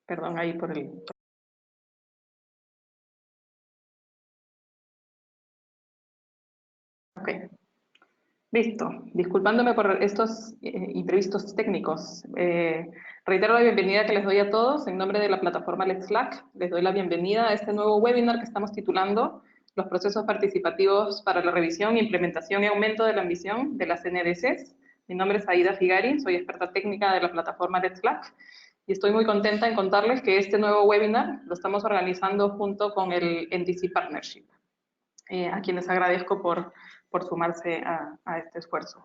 Perdón, ahí por el... Ok. Listo. Disculpándome por estos imprevistos técnicos. Reitero la bienvenida que les doy a todos en nombre de la plataforma Let's Slack. Les doy la bienvenida a este nuevo webinar que estamos titulando Los procesos participativos para la revisión, implementación y aumento de la ambición de las NDCs. Mi nombre es Aida Figari, soy experta técnica de la plataforma Let's Slack y estoy muy contenta en contarles que este nuevo webinar lo estamos organizando junto con el NDC Partnership, a quienes agradezco por sumarse a este esfuerzo.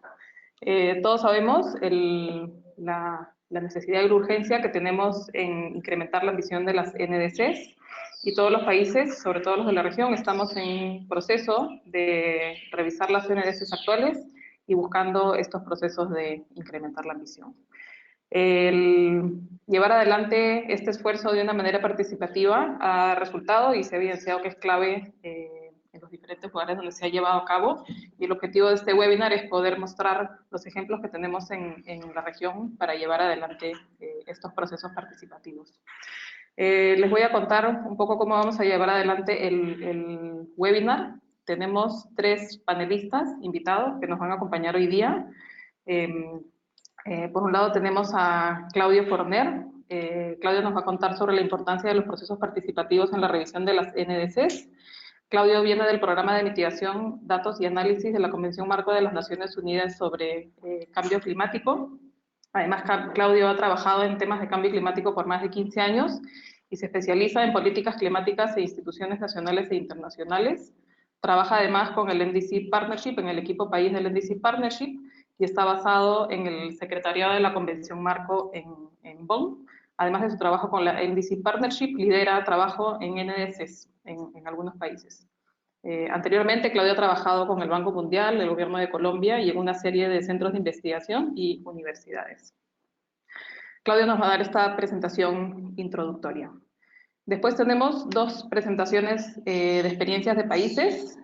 Todos sabemos la necesidad y la urgencia que tenemos en incrementar la ambición de las NDCs, y todos los países, sobre todo los de la región, estamos en proceso de revisar las NDCs actuales y buscando estos procesos de incrementar la ambición. El llevar adelante este esfuerzo de una manera participativa ha resultado y se ha evidenciado que es clave en los diferentes lugares donde se ha llevado a cabo, y el objetivo de este webinar es poder mostrar los ejemplos que tenemos en la región para llevar adelante estos procesos participativos. Les voy a contar un poco cómo vamos a llevar adelante el webinar. Tenemos 3 panelistas invitados que nos van a acompañar hoy día. Por un lado tenemos a Claudio Forner. Claudio nos va a contar sobre la importancia de los procesos participativos en la revisión de las NDCs. Claudio viene del programa de mitigación, datos y análisis de la Convención Marco de las Naciones Unidas sobre Cambio Climático. Además, Claudio ha trabajado en temas de cambio climático por más de 15 años y se especializa en políticas climáticas e instituciones nacionales e internacionales. Trabaja además con el NDC Partnership, en el equipo país del NDC Partnership, y está basado en el secretariado de la Convención Marco en Bonn. Además de su trabajo con la NDC Partnership, lidera trabajo en NDCs en algunos países. Anteriormente, Claudio ha trabajado con el Banco Mundial, el Gobierno de Colombia y en una serie de centros de investigación y universidades. Claudio nos va a dar esta presentación introductoria. Después tenemos 2 presentaciones de experiencias de países.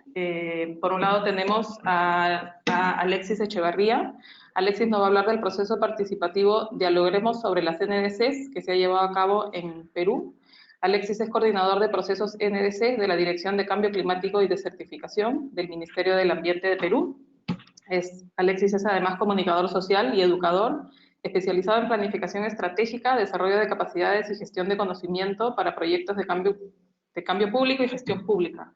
Por un lado tenemos a Alexis Echevarría. Alexis nos va a hablar del proceso participativo Dialoguemos sobre las NDCs que se ha llevado a cabo en Perú. Alexis es coordinador de procesos NDC de la Dirección de Cambio Climático y de Certificación del Ministerio del Ambiente de Perú. Alexis es además comunicador social y educador, especializado en planificación estratégica, desarrollo de capacidades y gestión de conocimiento para proyectos de cambio público y gestión pública.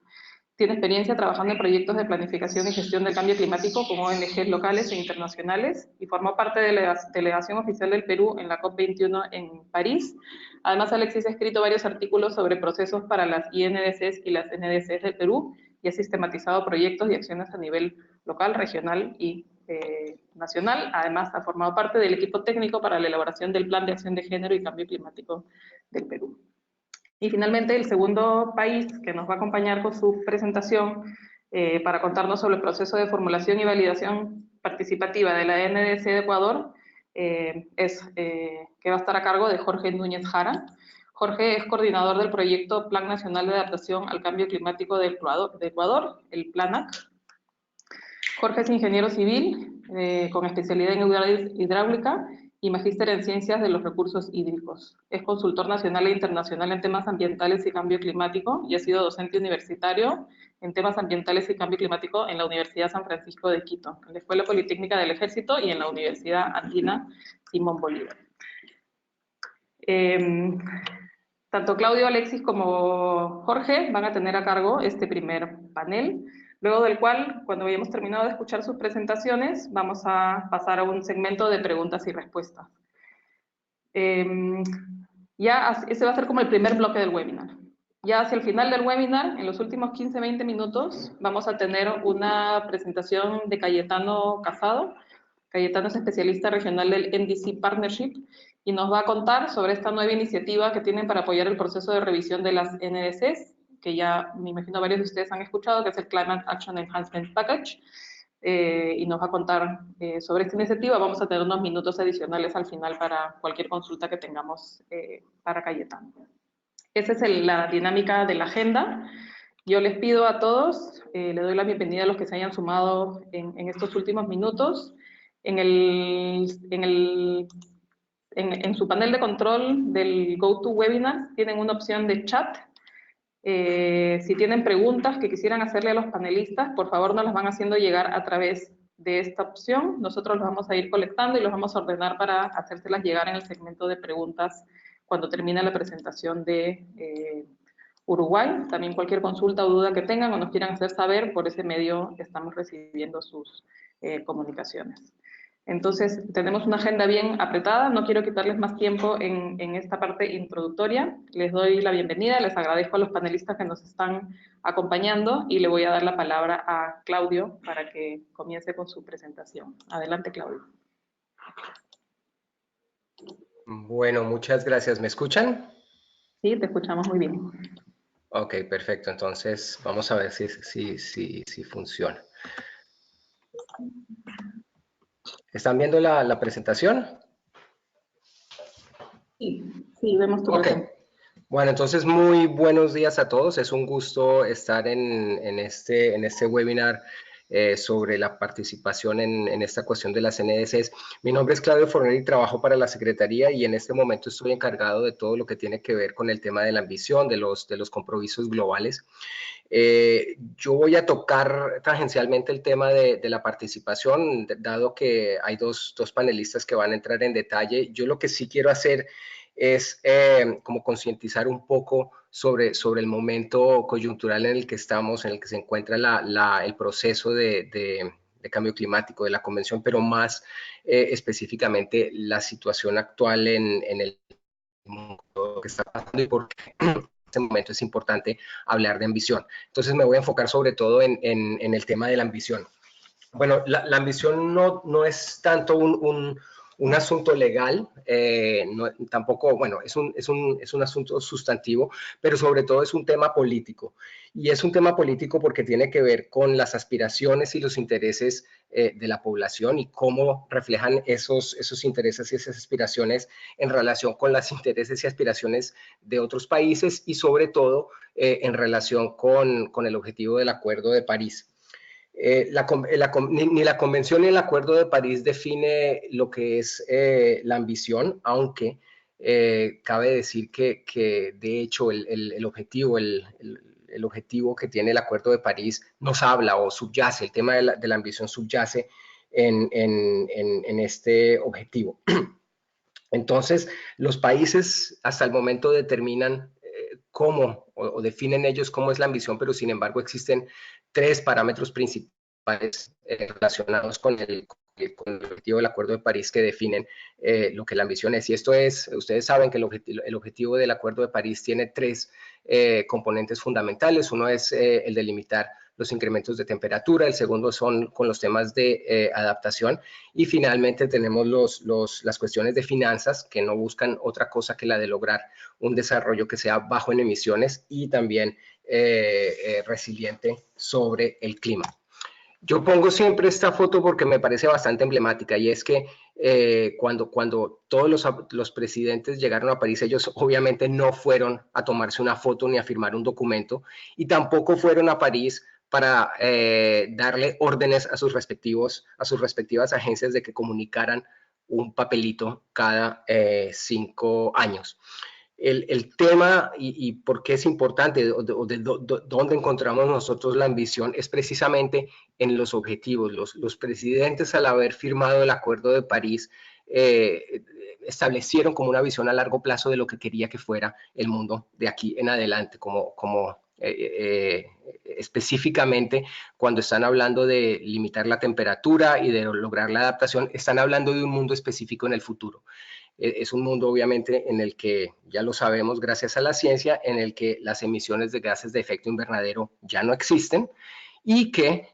Tiene experiencia trabajando en proyectos de planificación y gestión del cambio climático con ONGs locales e internacionales, y formó parte de la delegación oficial del Perú en la COP21 en París. Además, Alexis ha escrito varios artículos sobre procesos para las INDCs y las NDCs del Perú, y ha sistematizado proyectos y acciones a nivel local, regional y nacional. Además, ha formado parte del equipo técnico para la elaboración del Plan de Acción de Género y Cambio Climático del Perú. Y finalmente, el segundo país que nos va a acompañar con su presentación para contarnos sobre el proceso de formulación y validación participativa de la NDC de Ecuador que va a estar a cargo de Jorge Núñez Jara. Jorge es coordinador del proyecto Plan Nacional de Adaptación al Cambio Climático de Ecuador, el PLANAC. Jorge es ingeniero civil con especialidad en hidráulica y magíster en ciencias de los recursos hídricos. Es consultor nacional e internacional en temas ambientales y cambio climático, y ha sido docente universitario en temas ambientales y cambio climático en la Universidad San Francisco de Quito, en la Escuela Politécnica del Ejército y en la Universidad Andina Simón Bolívar. Tanto Claudio, Alexis como Jorge van a tener a cargo este primer panel, luego del cual, cuando hayamos terminado de escuchar sus presentaciones, vamos a pasar a un segmento de preguntas y respuestas. Ese va a ser como el primer bloque del webinar. Ya hacia el final del webinar, en los últimos 15-20 minutos, vamos a tener una presentación de Cayetano Casado. Cayetano es especialista regional del NDC Partnership y nos va a contar sobre esta nueva iniciativa que tienen para apoyar el proceso de revisión de las NDCs, que ya me imagino varios de ustedes han escuchado, que es el Climate Action Enhancement Package, y nos va a contar sobre esta iniciativa. Vamos a tener unos minutos adicionales al final para cualquier consulta que tengamos para Cayetano. Esa es la dinámica de la agenda. Yo les pido a todos, le doy la bienvenida a los que se hayan sumado en estos últimos minutos. En el en su panel de control del GoToWebinar tienen una opción de chat. Si tienen preguntas que quisieran hacerle a los panelistas, por favor nos las van haciendo llegar a través de esta opción. Nosotros los vamos a ir colectando y los vamos a ordenar para hacérselas llegar en el segmento de preguntas cuando termine la presentación de Uruguay. También cualquier consulta o duda que tengan o nos quieran hacer saber, por ese medio estamos recibiendo sus comunicaciones. Entonces, tenemos una agenda bien apretada, no quiero quitarles más tiempo en esta parte introductoria. Les doy la bienvenida, les agradezco a los panelistas que nos están acompañando y le voy a dar la palabra a Claudio para que comience con su presentación. Adelante, Claudio. Bueno, muchas gracias. ¿Me escuchan? Sí, te escuchamos muy bien. Ok, perfecto. Entonces, vamos a ver si funciona. ¿Están viendo la presentación? Sí, vemos tu presentación. Bueno, entonces muy buenos días a todos. Es un gusto estar en este webinar sobre la participación en esta cuestión de las NDCs. Mi nombre es Claudio Forner y trabajo para la Secretaría y en este momento estoy encargado de todo lo que tiene que ver con el tema de la ambición, de los compromisos globales. Yo voy a tocar tangencialmente el tema de la participación, dado que hay dos panelistas que van a entrar en detalle. Yo lo que sí quiero hacer es como concientizar un poco sobre el momento coyuntural en el que estamos, en el que se encuentra el proceso de cambio climático de la convención, pero más específicamente la situación actual en el mundo que está pasando y por qué en este momento es importante hablar de ambición. Entonces me voy a enfocar sobre todo en el tema de la ambición. Bueno, la ambición no es tanto un asunto legal, tampoco, bueno, es un asunto sustantivo, pero sobre todo es un tema político. Y es un tema político porque tiene que ver con las aspiraciones y los intereses de la población y cómo reflejan esos intereses y esas aspiraciones en relación con los intereses y aspiraciones de otros países y sobre todo en relación con el objetivo del Acuerdo de París. Ni la Convención ni el Acuerdo de París define lo que es la ambición, aunque cabe decir que de hecho el objetivo que tiene el Acuerdo de París nos habla o subyace, el tema de la ambición subyace en este objetivo. Entonces, los países hasta el momento determinan cómo o definen ellos cómo es la ambición, pero sin embargo existen tres parámetros principales relacionados con el objetivo del Acuerdo de París que definen lo que la ambición es. Y esto es, ustedes saben que el objetivo del Acuerdo de París tiene tres componentes fundamentales. Uno es el de limitar los incrementos de temperatura, el segundo son con los temas de adaptación y finalmente tenemos las cuestiones de finanzas que no buscan otra cosa que la de lograr un desarrollo que sea bajo en emisiones y también resiliente sobre el clima. Yo pongo siempre esta foto porque me parece bastante emblemática y es que cuando todos los presidentes llegaron a París, ellos obviamente no fueron a tomarse una foto ni a firmar un documento y tampoco fueron a París para darle órdenes a sus respectivas agencias de que comunicaran un papelito cada 5 años. El tema y por qué es importante o de dónde encontramos nosotros la ambición es precisamente en los objetivos. Los presidentes, al haber firmado el Acuerdo de París, establecieron como una visión a largo plazo de lo que quería que fuera el mundo de aquí en adelante, específicamente cuando están hablando de limitar la temperatura y de lograr la adaptación, están hablando de un mundo específico en el futuro. Es un mundo obviamente en el que, ya lo sabemos gracias a la ciencia, en el que las emisiones de gases de efecto invernadero ya no existen y que,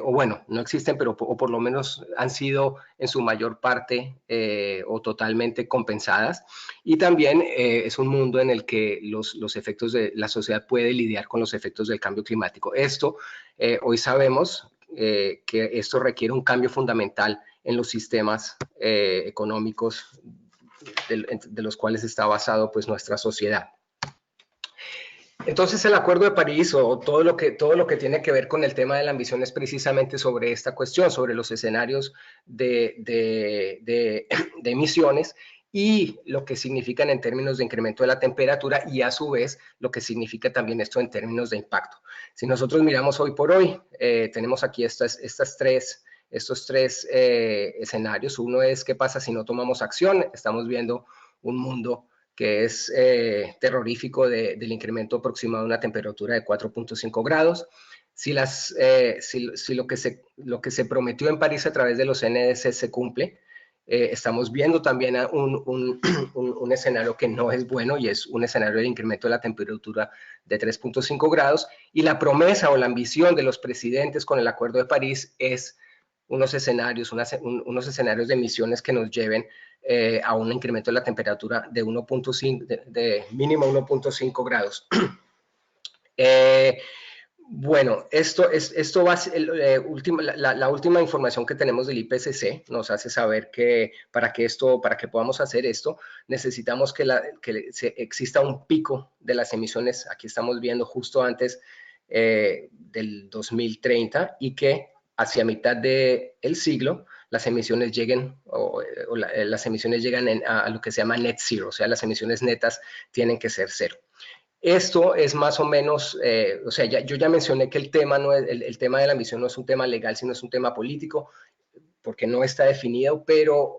o bueno, no existen, pero o por lo menos han sido en su mayor parte o totalmente compensadas. Y también es un mundo en el que los efectos de la sociedad puede lidiar con los efectos del cambio climático. Esto, hoy sabemos que esto requiere un cambio fundamental en los sistemas económicos de los cuales está basado pues nuestra sociedad. Entonces el Acuerdo de París o todo lo que tiene que ver con el tema de la ambición es precisamente sobre esta cuestión, sobre los escenarios de emisiones y lo que significan en términos de incremento de la temperatura y a su vez lo que significa también esto en términos de impacto. Si nosotros miramos hoy por hoy, tenemos aquí estos tres escenarios. Uno es qué pasa si no tomamos acción. Estamos viendo un mundo que es terrorífico del incremento aproximado de una temperatura de 4.5 grados. Si lo que se prometió en París a través de los NDC se cumple, estamos viendo también un escenario que no es bueno y es un escenario de incremento de la temperatura de 3.5 grados y la promesa o la ambición de los presidentes con el Acuerdo de París es unos escenarios de emisiones que nos lleven a un incremento de la temperatura de 1.5, de mínimo 1.5 grados. Bueno, la última información que tenemos del IPCC nos hace saber que para que podamos hacer esto, necesitamos que exista un pico de las emisiones, aquí estamos viendo justo antes del 2030, y que hacia mitad del siglo las emisiones lleguen, las emisiones llegan a lo que se llama net zero, o sea, las emisiones netas tienen que ser cero. Esto es más o menos, o sea, yo ya mencioné que el tema de la ambición no es un tema legal, sino es un tema político, porque no está definido, pero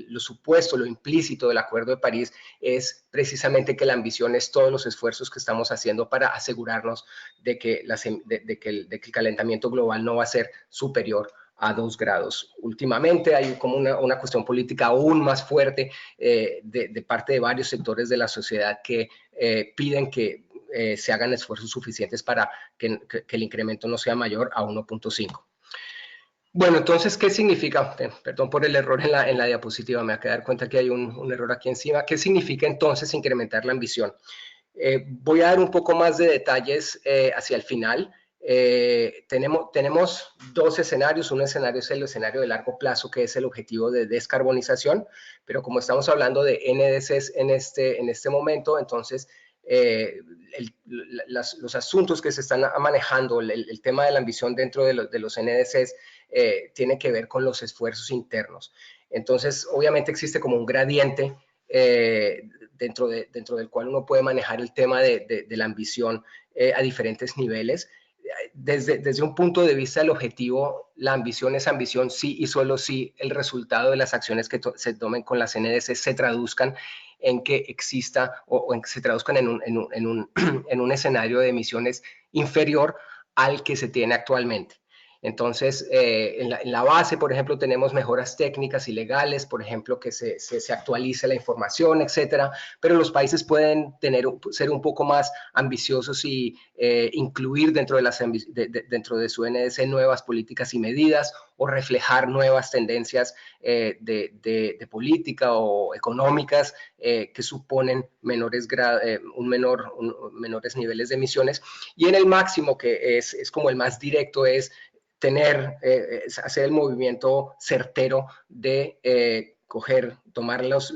lo supuesto, lo implícito del Acuerdo de París es precisamente que la ambición es todos los esfuerzos que estamos haciendo para asegurarnos de que el calentamiento global no va a ser superior a 2 grados. Últimamente hay como una cuestión política aún más fuerte de parte de varios sectores de la sociedad que piden que se hagan esfuerzos suficientes para que el incremento no sea mayor a 1.5. Bueno, entonces, ¿qué significa? Perdón por el error en la diapositiva, me acabo de dar cuenta que hay un error aquí encima. ¿Qué significa entonces incrementar la ambición? Voy a dar un poco más de detalles hacia el final. Tenemos dos escenarios. Un escenario es el escenario de largo plazo, que es el objetivo de descarbonización, pero como estamos hablando de NDCs en este momento, entonces los asuntos que se están manejando, el tema de la ambición dentro de los NDCs tiene que ver con los esfuerzos internos. Entonces, obviamente existe como un gradiente dentro del cual uno puede manejar el tema de la ambición a diferentes niveles. Desde un punto de vista del objetivo, la ambición es ambición sí y solo si el resultado de las acciones que se tomen con las NDC se traduzcan en que exista o en que se traduzcan en un escenario de emisiones inferior al que se tiene actualmente. Entonces, en la base, por ejemplo, tenemos mejoras técnicas y legales, por ejemplo, que se actualice la información, etcétera, pero los países pueden ser un poco más ambiciosos y incluir dentro de su NDC nuevas políticas y medidas o reflejar nuevas tendencias de política o económicas que suponen menores niveles de emisiones. Y en el máximo, que es como el más directo, es hacer el movimiento certero de tomar los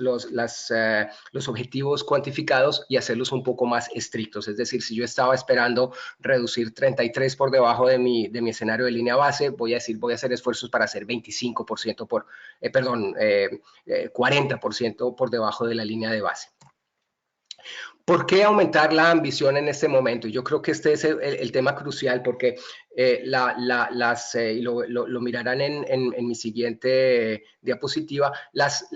objetivos cuantificados y hacerlos un poco más estrictos. Es decir, si yo estaba esperando reducir 33 por debajo de mi escenario de línea base, voy a hacer esfuerzos para hacer 25% 40% por debajo de la línea de base. ¿Por qué aumentar la ambición en este momento? Yo creo que este es el tema crucial, porque lo mirarán en mi siguiente diapositiva, las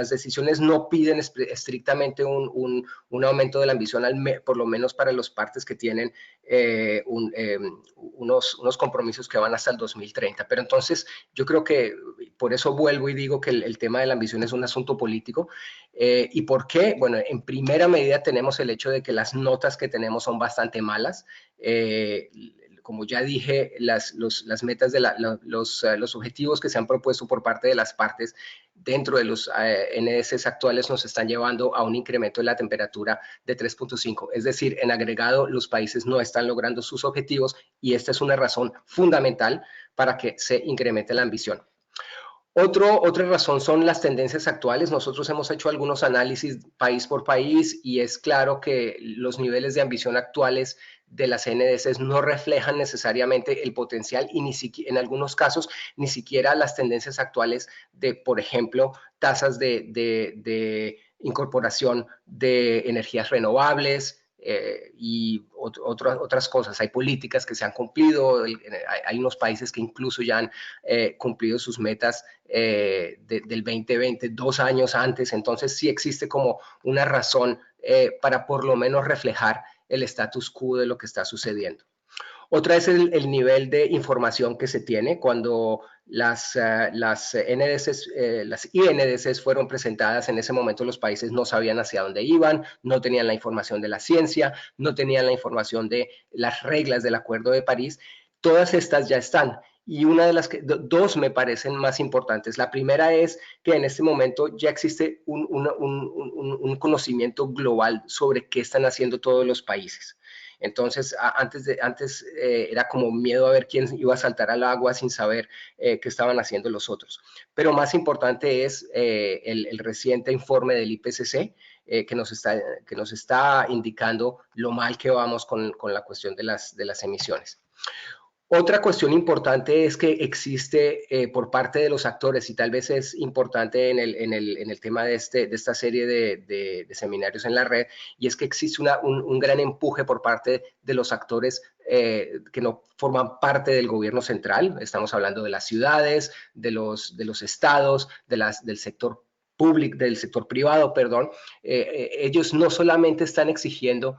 decisiones no piden estrictamente un aumento de la ambición, por lo menos para las partes que tienen unos compromisos que van hasta el 2030. Pero entonces yo creo que por eso vuelvo y digo que el tema de la ambición es un asunto político. ¿Y por qué? Bueno, en primera medida tenemos el hecho de que las notas que tenemos son bastante malas. Como ya dije, las metas de los objetivos que se han propuesto por parte de las partes dentro de los NDCs actuales nos están llevando a un incremento de la temperatura de 3.5. Es decir, en agregado, los países no están logrando sus objetivos y esta es una razón fundamental para que se incremente la ambición. Otra razón son las tendencias actuales. Nosotros hemos hecho algunos análisis país por país y es claro que los niveles de ambición actuales de las NDCs no reflejan necesariamente el potencial y en algunos casos ni siquiera las tendencias actuales de, por ejemplo, tasas de incorporación de energías renovables, y otras cosas. Hay políticas que se han cumplido, hay unos países que incluso ya han cumplido sus metas del 2020 2 años antes, entonces sí existe como una razón para por lo menos reflejar el status quo de lo que está sucediendo. Otra es el nivel de información que se tiene cuando las NDCs, las INDCs fueron presentadas. En ese momento los países no sabían hacia dónde iban, no tenían la información de la ciencia, no tenían la información de las reglas del Acuerdo de París. Todas estas ya están. Y una de las que, dos me parecen más importantes. La primera es que en este momento ya existe un conocimiento global sobre qué están haciendo todos los países. Entonces, antes era como miedo a ver quién iba a saltar al agua sin saber qué estaban haciendo los otros. Pero más importante es el reciente informe del IPCC que nos está indicando lo mal que vamos con la cuestión de las emisiones. Otra cuestión importante es que existe por parte de los actores, y tal vez es importante en el tema de esta serie de seminarios en la red, y es que existe un gran empuje por parte de los actores que no forman parte del gobierno central. Estamos hablando de las ciudades, de los estados, del sector público, del sector privado, perdón. Ellos no solamente están exigiendo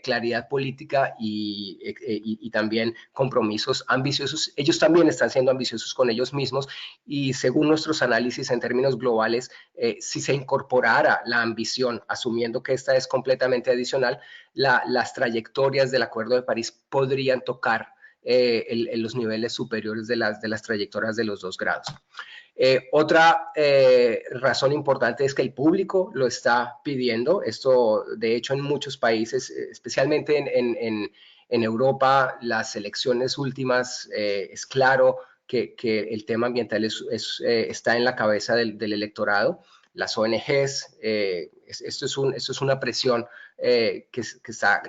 claridad política y también compromisos ambiciosos. Ellos también están siendo ambiciosos con ellos mismos, y según nuestros análisis en términos globales, si se incorporara la ambición, asumiendo que esta es completamente adicional, las trayectorias del Acuerdo de París podrían tocar los niveles superiores de las trayectorias de los 2 grados. Otra razón importante es que el público lo está pidiendo. Esto, de hecho, en muchos países, especialmente en Europa, las elecciones últimas, es claro que el tema ambiental está en la cabeza del electorado. Las ONGs, esto es una presión que está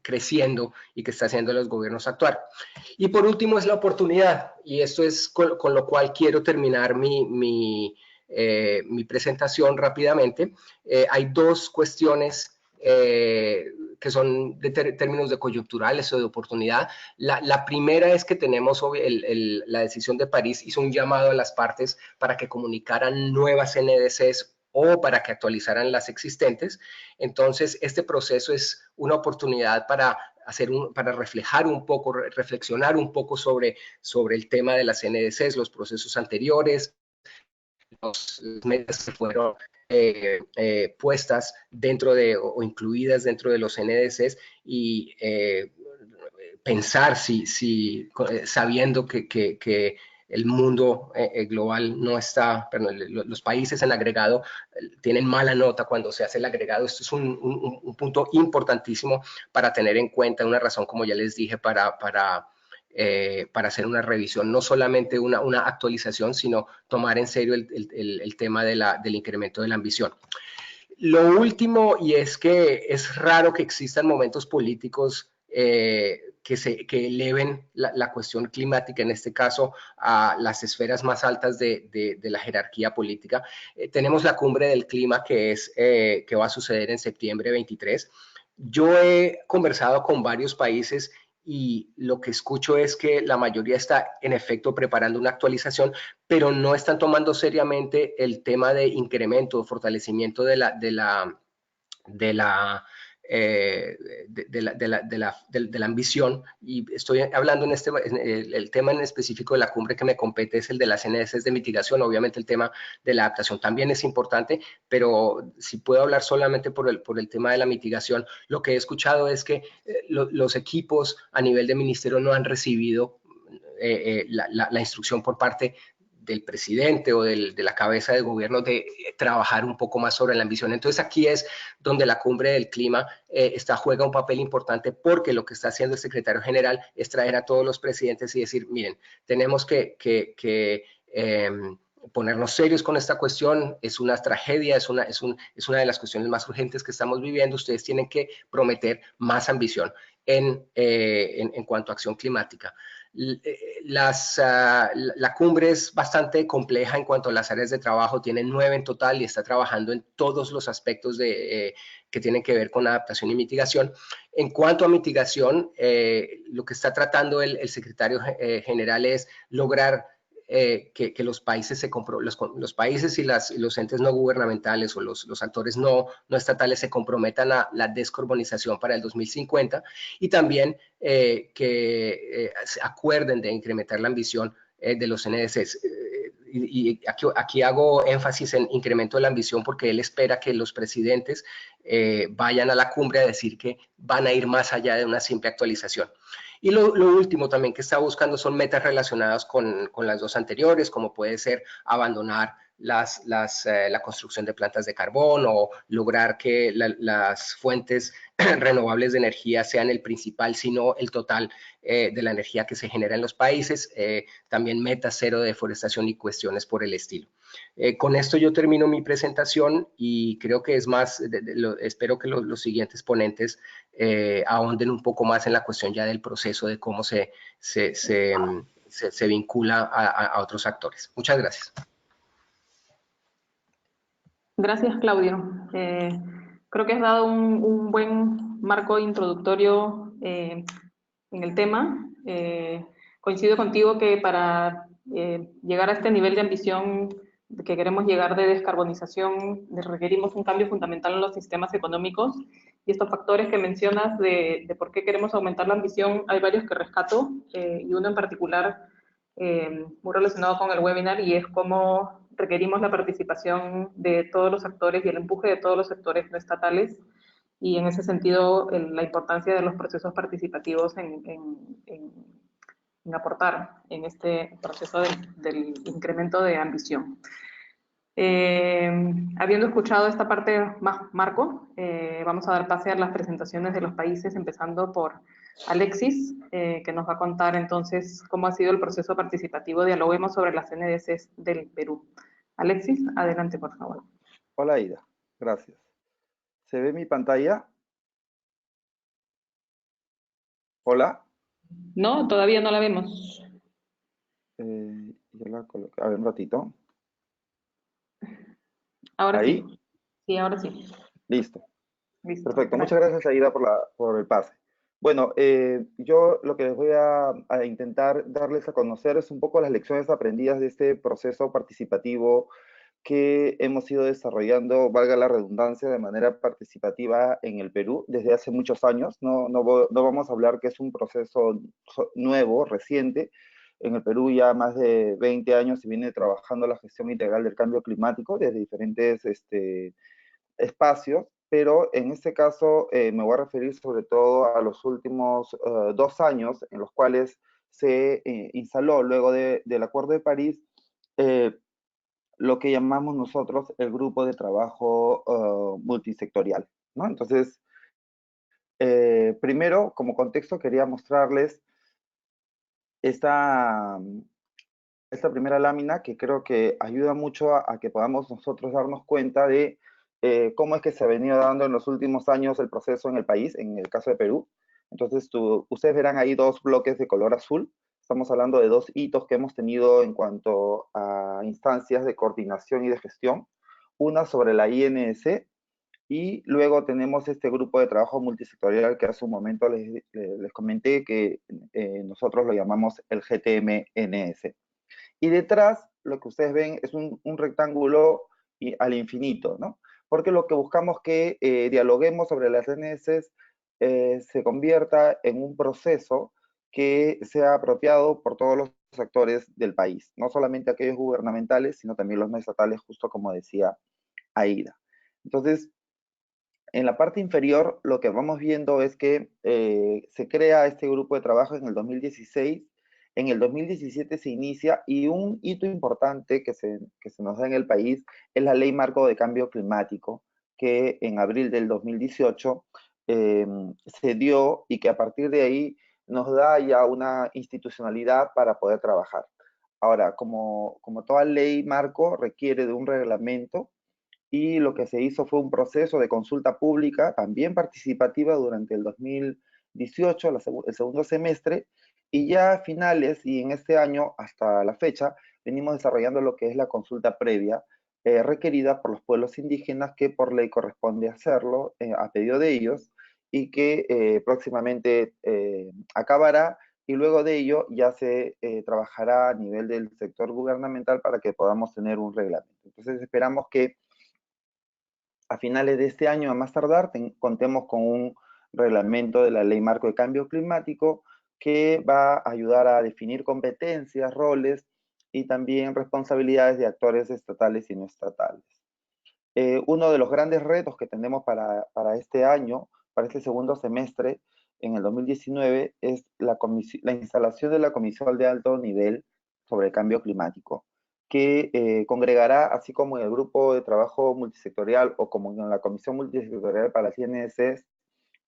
creciendo y que está haciendo a los gobiernos actuar. Y por último es la oportunidad, y esto es con lo cual quiero terminar mi presentación rápidamente. Hay 2 cuestiones que son de términos de coyunturales o de oportunidad. La primera es que tenemos la decisión de París hizo un llamado a las partes para que comunicaran nuevas NDCs o para que actualizaran las existentes. Entonces, este proceso es una oportunidad para reflejar un poco, reflexionar un poco sobre el tema de las NDCs, los procesos anteriores, las metas que fueron puestas dentro o incluidas dentro de los NDCs, y pensar sabiendo que el mundo global no está, perdón, los países en agregado tienen mala nota cuando se hace el agregado. Esto es un punto importantísimo para tener en cuenta, una razón, como ya les dije, para hacer una revisión, no solamente una actualización, sino tomar en serio el tema del incremento de la ambición. Lo último, y es que es raro que existan momentos políticos que eleven la cuestión climática, en este caso, a las esferas más altas de la jerarquía política. Tenemos la cumbre del clima que va a suceder en septiembre 23. Yo he conversado con varios países y lo que escucho es que la mayoría está en efecto preparando una actualización, pero no están tomando seriamente el tema de incremento o fortalecimiento de la ambición. Y estoy hablando el tema en específico de la cumbre que me compete es el de las NDCs de mitigación. Obviamente el tema de la adaptación también es importante, pero si puedo hablar solamente por el tema de la mitigación, lo que he escuchado es que los equipos a nivel de ministerio no han recibido la instrucción por parte del presidente o de la cabeza de gobierno de trabajar un poco más sobre la ambición. Entonces aquí es donde la cumbre del clima juega un papel importante, porque lo que está haciendo el secretario general es traer a todos los presidentes y decir, miren, tenemos que ponernos serios con esta cuestión. Es una tragedia, es una de las cuestiones más urgentes que estamos viviendo. Ustedes tienen que prometer más ambición en cuanto a acción climática. La cumbre es bastante compleja en cuanto a las áreas de trabajo, tiene 9 en total y está trabajando en todos los aspectos que tienen que ver con adaptación y mitigación. En cuanto a mitigación, lo que está tratando el secretario general es lograr que los países los países y los entes no gubernamentales o los actores no estatales se comprometan a la descarbonización para el 2050 y también que se acuerden de incrementar la ambición de los NDCs. Y aquí hago énfasis en incremento de la ambición porque él espera que los presidentes vayan a la cumbre a decir que van a ir más allá de una simple actualización. Y lo último también que está buscando son metas relacionadas con las dos anteriores, como puede ser abandonar la construcción de plantas de carbón o lograr que las fuentes renovables de energía sean el principal, sino el total de la energía que se genera en los países. También metas cero de deforestación y cuestiones por el estilo. Con esto yo termino mi presentación y creo que es más, espero que los siguientes ponentes ahonden un poco más en la cuestión ya del proceso de cómo se vincula a otros actores. Muchas gracias. Gracias, Claudio. Creo que has dado un buen marco introductorio en el tema. Coincido contigo que para llegar a este nivel de ambición que queremos llegar de descarbonización, requerimos un cambio fundamental en los sistemas económicos. Y estos factores que mencionas de por qué queremos aumentar la ambición, hay varios que rescato, y uno en particular muy relacionado con el webinar, y es cómo requerimos la participación de todos los actores y el empuje de todos los sectores no estatales, y en ese sentido la importancia de los procesos participativos en aportar en este proceso del incremento de ambición. Habiendo escuchado esta parte más, Marco, vamos a dar pase a las presentaciones de los países, empezando por Alexis, que nos va a contar entonces cómo ha sido el proceso participativo. Dialoguemos sobre las NDCs del Perú. Alexis, adelante, por favor. Hola, Ida. Gracias. ¿Se ve mi pantalla? ¿Hola? No, todavía no la vemos. Yo la coloco. A ver, un ratito. Ahora ¿Ahí? sí. Sí, ahora sí. Listo. Listo. Perfecto. Gracias. Muchas gracias, Aida, por el pase. Bueno, yo lo que les voy a intentar darles a conocer es un poco las lecciones aprendidas de este proceso participativo que hemos ido desarrollando, valga la redundancia, de manera participativa en el Perú desde hace muchos años. No vamos a hablar que es un proceso nuevo, reciente. En el Perú ya más de 20 años se viene trabajando la gestión integral del cambio climático desde diferentes espacios, pero en este caso me voy a referir sobre todo a los últimos 2 años en los cuales se instaló luego del Acuerdo de París lo que llamamos nosotros el grupo de trabajo multisectorial, ¿no? Entonces, primero, como contexto, quería mostrarles esta primera lámina que creo que ayuda mucho a que podamos nosotros darnos cuenta de cómo es que se ha venido dando en los últimos años el proceso en el país, en el caso de Perú. Entonces, ustedes verán ahí 2 bloques de color azul. Estamos hablando de 2 hitos que hemos tenido en cuanto a instancias de coordinación y de gestión. Una sobre la INS y luego tenemos este grupo de trabajo multisectorial que hace un momento les comenté que nosotros lo llamamos el GTMNS. Y detrás lo que ustedes ven es un rectángulo al infinito, ¿no? Porque lo que buscamos que dialoguemos sobre las NS se convierta en un proceso que sea apropiado por todos los actores del país, no solamente aquellos gubernamentales, sino también los no estatales, justo como decía Aida. Entonces, en la parte inferior lo que vamos viendo es que se crea este grupo de trabajo en el 2016, en el 2017 se inicia y un hito importante que se nos da en el país es la Ley Marco de Cambio Climático, que en abril del 2018 se dio y que a partir de ahí nos da ya una institucionalidad para poder trabajar. Ahora, como toda ley marco requiere de un reglamento, y lo que se hizo fue un proceso de consulta pública, también participativa, durante el 2018, el segundo semestre, y ya a finales y en este año hasta la fecha venimos desarrollando lo que es la consulta previa, requerida por los pueblos indígenas, que por ley corresponde hacerlo a pedido de ellos, y que próximamente acabará, y luego de ello ya se trabajará a nivel del sector gubernamental para que podamos tener un reglamento. Entonces esperamos que a finales de este año, a más tardar, contemos con un reglamento de la Ley Marco de Cambio Climático que va a ayudar a definir competencias, roles y también responsabilidades de actores estatales y no estatales. Uno de los grandes retos que tenemos para este año, para este segundo semestre, en el 2019, es la instalación de la Comisión de Alto Nivel sobre el Cambio Climático, que congregará, así como en el grupo de trabajo multisectorial o como en la Comisión Multisectorial para las INS,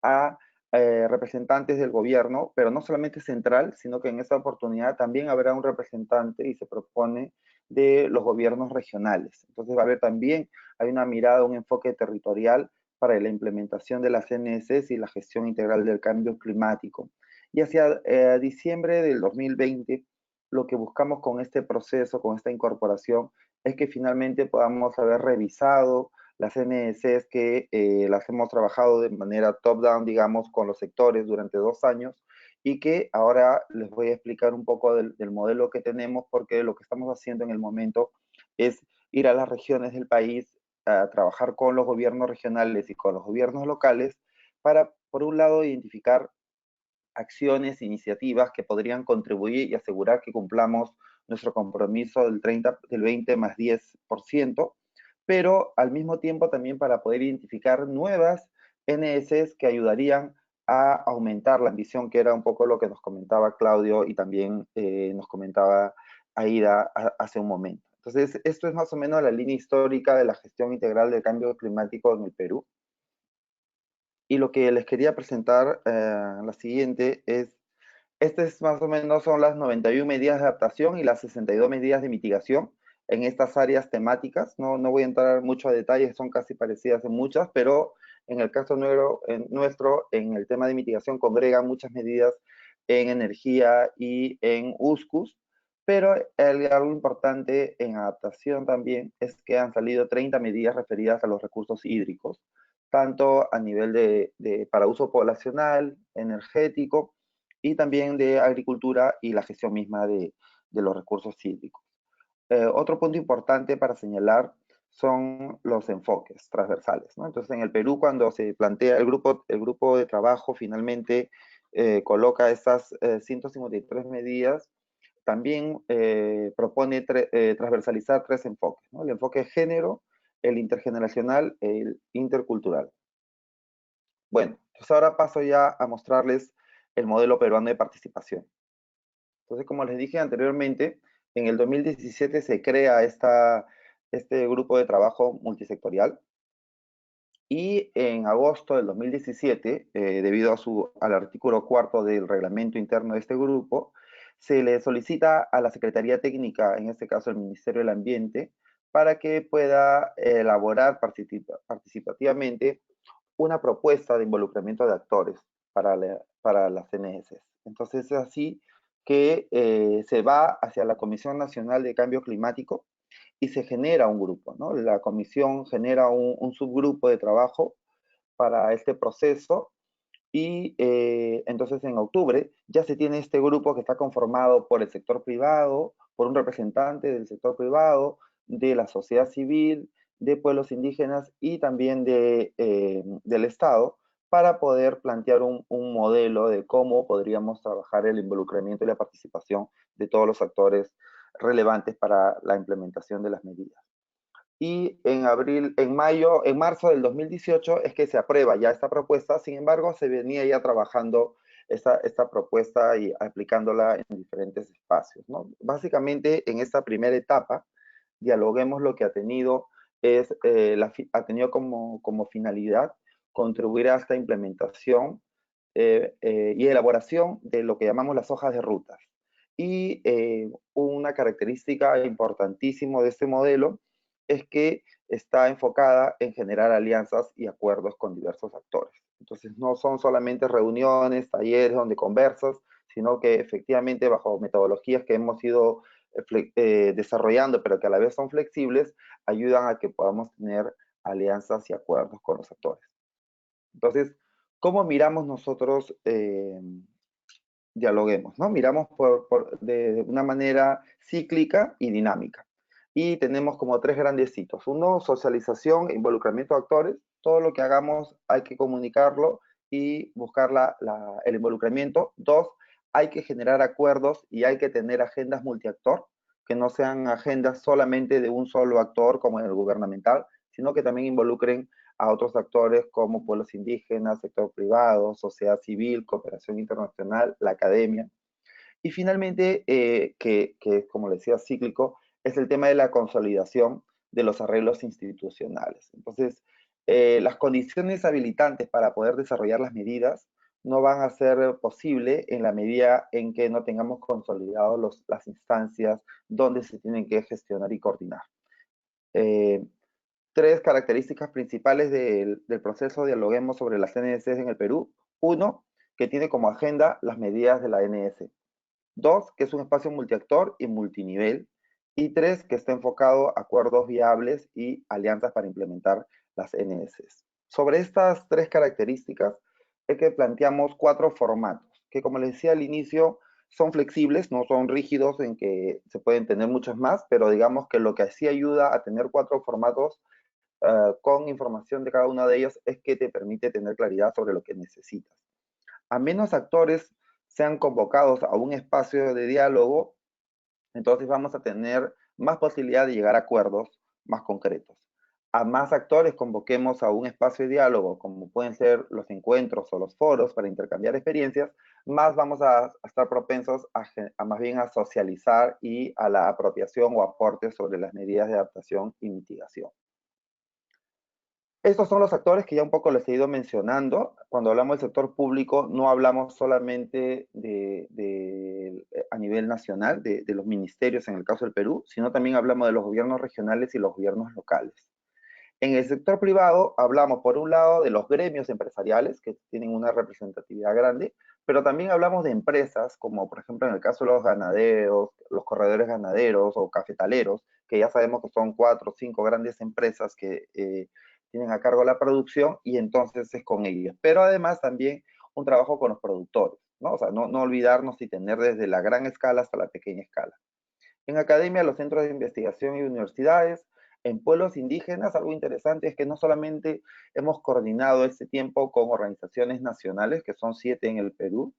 a representantes del gobierno, pero no solamente central, sino que en esta oportunidad también habrá un representante, y se propone, de los gobiernos regionales. Entonces va a haber también, hay una mirada, un enfoque territorial para la implementación de las CNS y la gestión integral del cambio climático. Y hacia diciembre del 2020, lo que buscamos con este proceso, con esta incorporación, es que finalmente podamos haber revisado las NSs que las hemos trabajado de manera top-down, digamos, con los sectores durante 2 años, y que ahora les voy a explicar un poco del modelo que tenemos, porque lo que estamos haciendo en el momento es ir a las regiones del país a trabajar con los gobiernos regionales y con los gobiernos locales para, por un lado, identificar acciones, iniciativas que podrían contribuir y asegurar que cumplamos nuestro compromiso del 20 más 10%, pero al mismo tiempo también para poder identificar nuevas NSs que ayudarían a aumentar la ambición, que era un poco lo que nos comentaba Claudio y también nos comentaba Aida hace un momento. Entonces, esto es más o menos la línea histórica de la gestión integral del cambio climático en el Perú. Y lo que les quería presentar, la siguiente, estas más o menos son las 91 medidas de adaptación y las 62 medidas de mitigación en estas áreas temáticas. No voy a entrar mucho a detalles, son casi parecidas en muchas, pero en el caso nuestro, en el tema de mitigación, congrega muchas medidas en energía y en USCUS, pero algo importante en adaptación también es que han salido 30 medidas referidas a los recursos hídricos, tanto a nivel para uso poblacional, energético, y también de agricultura y la gestión misma de los recursos hídricos. Otro punto importante para señalar son los enfoques transversales, ¿no? Entonces, en el Perú, cuando se plantea el grupo de trabajo, finalmente coloca estas 153 medidas, también propone transversalizar 3 enfoques, ¿no? El enfoque de género, el intergeneracional, el intercultural. Bueno, pues ahora paso ya a mostrarles el modelo peruano de participación. Entonces, como les dije anteriormente, en el 2017 se crea este grupo de trabajo multisectorial, y en agosto del 2017, debido al artículo 4 del reglamento interno de este grupo, se le solicita a la Secretaría Técnica, en este caso el Ministerio del Ambiente, para que pueda elaborar participativamente una propuesta de involucramiento de actores para las CNS. Entonces es así que se va hacia la Comisión Nacional de Cambio Climático y se genera un grupo, ¿no? La comisión genera un subgrupo de trabajo para este proceso, y entonces en octubre ya se tiene este grupo que está conformado por el sector privado, por un representante del sector privado, de la sociedad civil, de pueblos indígenas y también del Estado, para poder plantear un modelo de cómo podríamos trabajar el involucramiento y la participación de todos los actores relevantes para la implementación de las medidas. Y en marzo del 2018 es que se aprueba ya esta propuesta. Sin embargo, se venía ya trabajando esta propuesta y aplicándola en diferentes espacios, ¿no? Básicamente, en esta primera etapa, Dialoguemos lo que ha tenido como finalidad contribuir a esta implementación y elaboración de lo que llamamos las hojas de rutas. Y una característica importantísima de este modelo es que está enfocada en generar alianzas y acuerdos con diversos actores. Entonces, no son solamente reuniones, talleres donde conversas, sino que efectivamente bajo metodologías que hemos ido desarrollando, pero que a la vez son flexibles, ayudan a que podamos tener alianzas y acuerdos con los actores. Entonces, ¿cómo miramos nosotros Dialoguemos, ¿no? Miramos de una manera cíclica y dinámica. Y tenemos como tres grandes hitos. Uno, socialización e involucramiento de actores. Todo lo que hagamos hay que comunicarlo y buscar el involucramiento. Dos, hay que generar acuerdos y hay que tener agendas multiactor, que no sean agendas solamente de un solo actor como en el gubernamental, sino que también involucren a otros actores como pueblos indígenas, sector privado, sociedad civil, cooperación internacional, la academia. Y finalmente, que como les decía, cíclico, es el tema de la consolidación de los arreglos institucionales. Entonces, las condiciones habilitantes para poder desarrollar las medidas no van a ser posible en la medida en que no tengamos consolidados las instancias donde se tienen que gestionar y coordinar. Tres características principales del proceso Dialoguemos sobre las NDCs en el Perú. Uno, que tiene como agenda las medidas de la NS. Dos, que es un espacio multiactor y multinivel. Y tres, que está enfocado a acuerdos viables y alianzas para implementar las NDCs. Sobre estas tres características es que planteamos cuatro formatos, que como les decía al inicio, son flexibles, no son rígidos en que se pueden tener muchos más, pero digamos que lo que sí ayuda a tener cuatro formatos con información de cada uno de ellos es que te permite tener claridad sobre lo que necesitas. A menos actores sean convocados a un espacio de diálogo, entonces vamos a tener más posibilidad de llegar a acuerdos más concretos. A más actores convoquemos a un espacio de diálogo, como pueden ser los encuentros o los foros para intercambiar experiencias, más vamos a estar propensos a más bien a socializar y a la apropiación o aporte sobre las medidas de adaptación y mitigación. Estos son los actores que ya un poco les he ido mencionando. Cuando hablamos del sector público, no hablamos solamente a nivel nacional, de los ministerios en el caso del Perú, sino también hablamos de los gobiernos regionales y los gobiernos locales. En el sector privado hablamos, por un lado, de los gremios empresariales, que tienen una representatividad grande, pero también hablamos de empresas, como por ejemplo en el caso de los ganaderos, los corredores ganaderos o cafetaleros, que ya sabemos que son 4 o 5 grandes empresas que tienen a cargo la producción y entonces es con ellos. Pero además también un trabajo con los productores, ¿no? O sea, no olvidarnos y tener desde la gran escala hasta la pequeña escala. En academia, los centros de investigación y universidades. En pueblos indígenas, algo interesante es que no solamente hemos coordinado este tiempo con organizaciones nacionales, que son 7 en el Perú,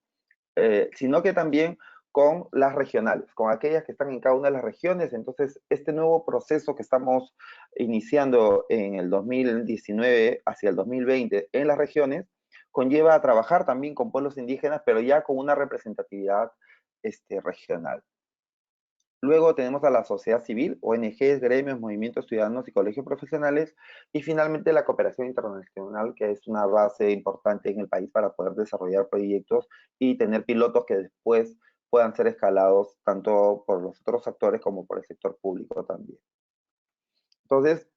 sino que también con las regionales, con aquellas que están en cada una de las regiones. Entonces, este nuevo proceso que estamos iniciando en el 2019 hacia el 2020 en las regiones, conlleva a trabajar también con pueblos indígenas, pero ya con una representatividad regional. Luego tenemos a la sociedad civil, ONGs, gremios, movimientos ciudadanos y colegios profesionales. Y finalmente la cooperación internacional, que es una base importante en el país para poder desarrollar proyectos y tener pilotos que después puedan ser escalados tanto por los otros actores como por el sector público también. Entonces,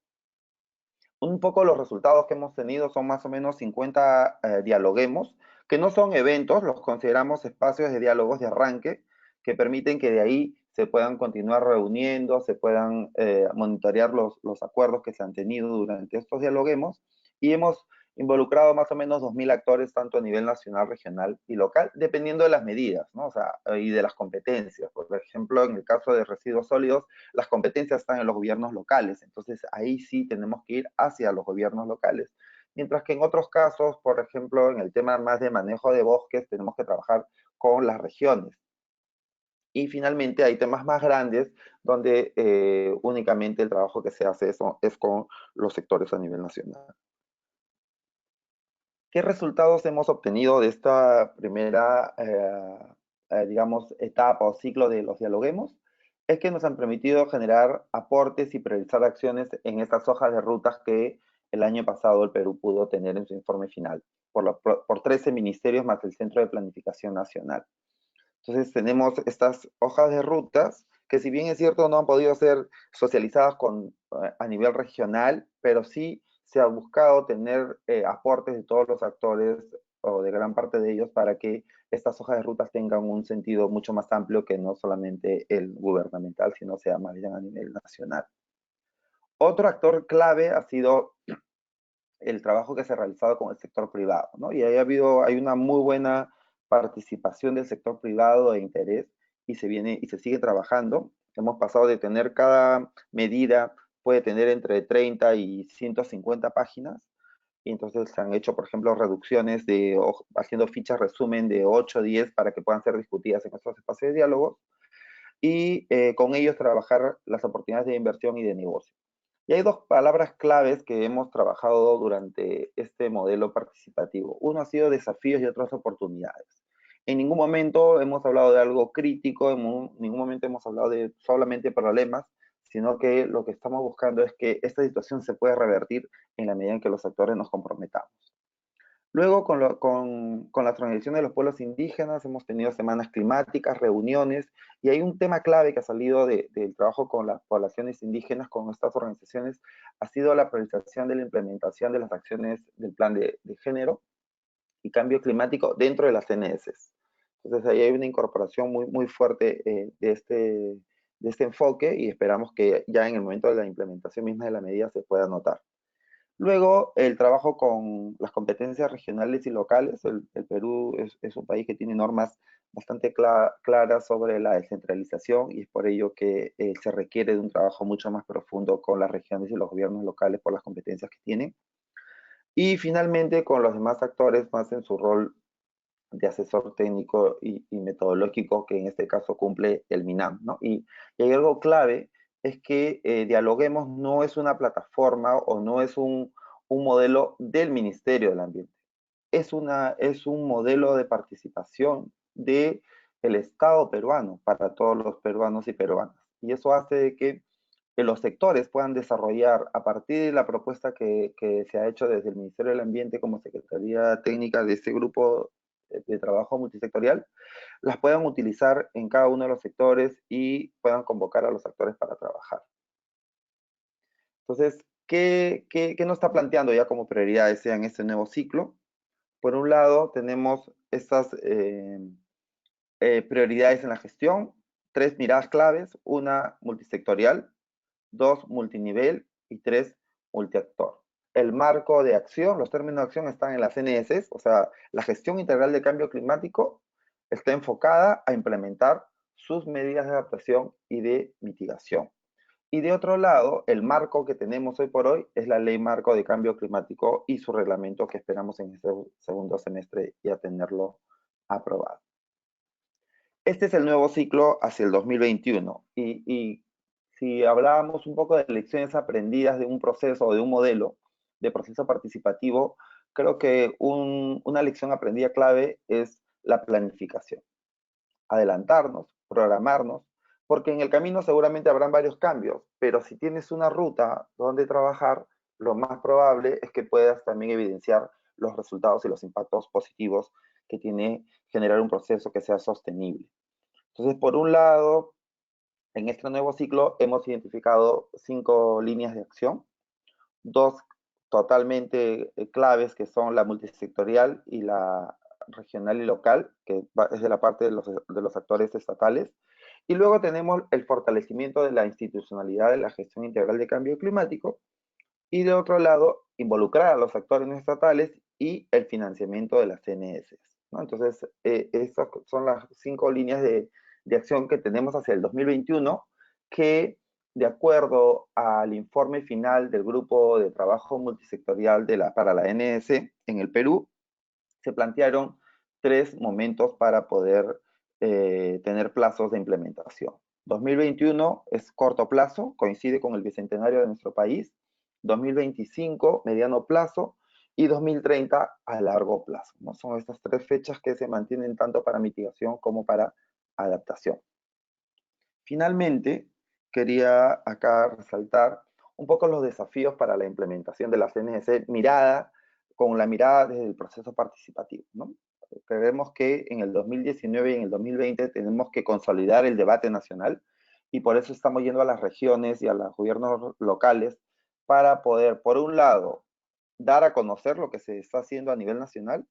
un poco los resultados que hemos tenido son más o menos 50 dialoguemos, que no son eventos, los consideramos espacios de diálogos de arranque, que permiten que de ahí se puedan continuar reuniendo, se puedan monitorear los acuerdos que se han tenido durante estos dialoguemos, y hemos involucrado más o menos 2.000 actores, tanto a nivel nacional, regional y local, dependiendo de las medidas, ¿no? O sea, y de las competencias. Por ejemplo, en el caso de residuos sólidos, las competencias están en los gobiernos locales, entonces ahí sí tenemos que ir hacia los gobiernos locales. Mientras que en otros casos, por ejemplo, en el tema más de manejo de bosques, tenemos que trabajar con las regiones. Y finalmente hay temas más grandes donde únicamente el trabajo que se hace es con los sectores a nivel nacional. ¿Qué resultados hemos obtenido de esta primera, digamos, etapa o ciclo de los dialoguemos? Es que nos han permitido generar aportes y priorizar acciones en estas hojas de rutas que el año pasado el Perú pudo tener en su informe final, por 13 ministerios más el Centro de Planificación Nacional. Entonces tenemos estas hojas de rutas que, si bien es cierto no han podido ser socializadas a nivel regional, pero sí se ha buscado tener aportes de todos los actores o de gran parte de ellos para que estas hojas de rutas tengan un sentido mucho más amplio que no solamente el gubernamental, sino sea más bien a nivel nacional. Otro actor clave ha sido el trabajo que se ha realizado con el sector privado, ¿no? Y hay una muy buena participación del sector privado e interés, y se sigue trabajando. Hemos pasado de tener cada medida, puede tener entre 30 y 150 páginas, y entonces se han hecho, por ejemplo, reducciones haciendo fichas resumen de 8 o 10 para que puedan ser discutidas en estos espacios de diálogo, y con ellos trabajar las oportunidades de inversión y de negocio. Y hay dos palabras claves que hemos trabajado durante este modelo participativo. Uno ha sido desafíos y otras oportunidades. En ningún momento hemos hablado de algo crítico, en ningún momento hemos hablado de solamente problemas, sino que lo que estamos buscando es que esta situación se pueda revertir en la medida en que los actores nos comprometamos. Luego, con la transición de los pueblos indígenas, hemos tenido semanas climáticas, reuniones, y hay un tema clave que ha salido del trabajo con las poblaciones indígenas, con estas organizaciones, ha sido la priorización de la implementación de las acciones del plan de género y cambio climático dentro de las CNS. Entonces, ahí hay una incorporación muy, muy fuerte de este enfoque, y esperamos que ya en el momento de la implementación misma de la medida se pueda notar. Luego, el trabajo con las competencias regionales y locales. El Perú es un país que tiene normas bastante claras sobre la descentralización, y es por ello que se requiere de un trabajo mucho más profundo con las regiones y los gobiernos locales por las competencias que tienen. Y finalmente, con los demás actores más en su rol de asesor técnico y metodológico, que en este caso cumple el MINAM, ¿no? Y hay algo clave, es que Dialoguemos no es una plataforma o no es un modelo del Ministerio del Ambiente. Es un modelo de participación del Estado peruano para todos los peruanos y peruanas. Y eso hace de que los sectores puedan desarrollar, a partir de la propuesta que se ha hecho desde el Ministerio del Ambiente como Secretaría Técnica de este grupo de trabajo multisectorial, las puedan utilizar en cada uno de los sectores y puedan convocar a los actores para trabajar. Entonces, ¿qué nos está planteando ya como prioridades en este nuevo ciclo? Por un lado, tenemos estas prioridades en la gestión, 3 miradas claves: una multisectorial, 2 multinivel y 3 multiactor. El marco de acción, los términos de acción están en las CNS, o sea, la gestión integral de cambio climático está enfocada a implementar sus medidas de adaptación y de mitigación. Y de otro lado, el marco que tenemos hoy por hoy es la Ley Marco de Cambio Climático y su reglamento, que esperamos en este segundo semestre ya tenerlo aprobado. Este es el nuevo ciclo hacia el 2021, y si hablábamos un poco de lecciones aprendidas de un proceso o de un modelo de proceso participativo, creo que una lección aprendida clave es la planificación. Adelantarnos, programarnos, porque en el camino seguramente habrán varios cambios, pero si tienes una ruta donde trabajar, lo más probable es que puedas también evidenciar los resultados y los impactos positivos que tiene generar un proceso que sea sostenible. Entonces, por un lado, en este nuevo ciclo hemos identificado 5 líneas de acción, 2 totalmente claves, que son la multisectorial y la regional y local, que es de la parte de los actores estatales. Y luego tenemos el fortalecimiento de la institucionalidad de la gestión integral de cambio climático, y de otro lado, involucrar a los actores no estatales y el financiamiento de las CNS, ¿no? Entonces, estas son las 5 líneas de acción que tenemos hacia el 2021, que, de acuerdo al informe final del Grupo de Trabajo Multisectorial para la ANS en el Perú, se plantearon 3 momentos para poder tener plazos de implementación. 2021 es corto plazo, coincide con el bicentenario de nuestro país. 2025, mediano plazo, y 2030 a largo plazo, ¿no? Son estas 3 fechas que se mantienen tanto para mitigación como para adaptación. Finalmente, quería acá resaltar un poco los desafíos para la implementación de la CNS con la mirada desde el proceso participativo, ¿no? Creemos que en el 2019 y en el 2020 tenemos que consolidar el debate nacional y por eso estamos yendo a las regiones y a los gobiernos locales para poder, por un lado, dar a conocer lo que se está haciendo a nivel nacional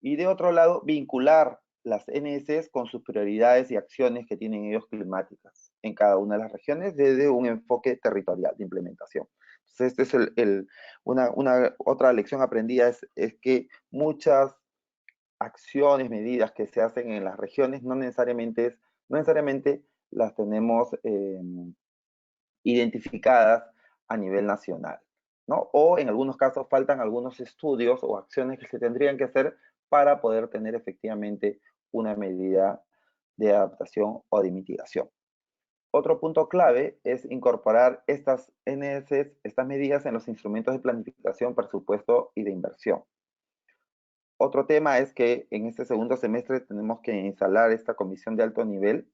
y de otro lado, vincular las NDCs con sus prioridades y acciones que tienen ellos climáticas en cada una de las regiones desde un enfoque territorial de implementación. Entonces, este es una otra lección aprendida, es que muchas acciones, medidas que se hacen en las regiones no necesariamente las tenemos identificadas a nivel nacional, ¿no? O en algunos casos faltan algunos estudios o acciones que se tendrían que hacer para poder tener efectivamente una medida de adaptación o de mitigación. Otro punto clave es incorporar estas NDCs, estas medidas en los instrumentos de planificación, presupuesto y de inversión. Otro tema es que en este segundo semestre tenemos que instalar esta comisión de alto nivel,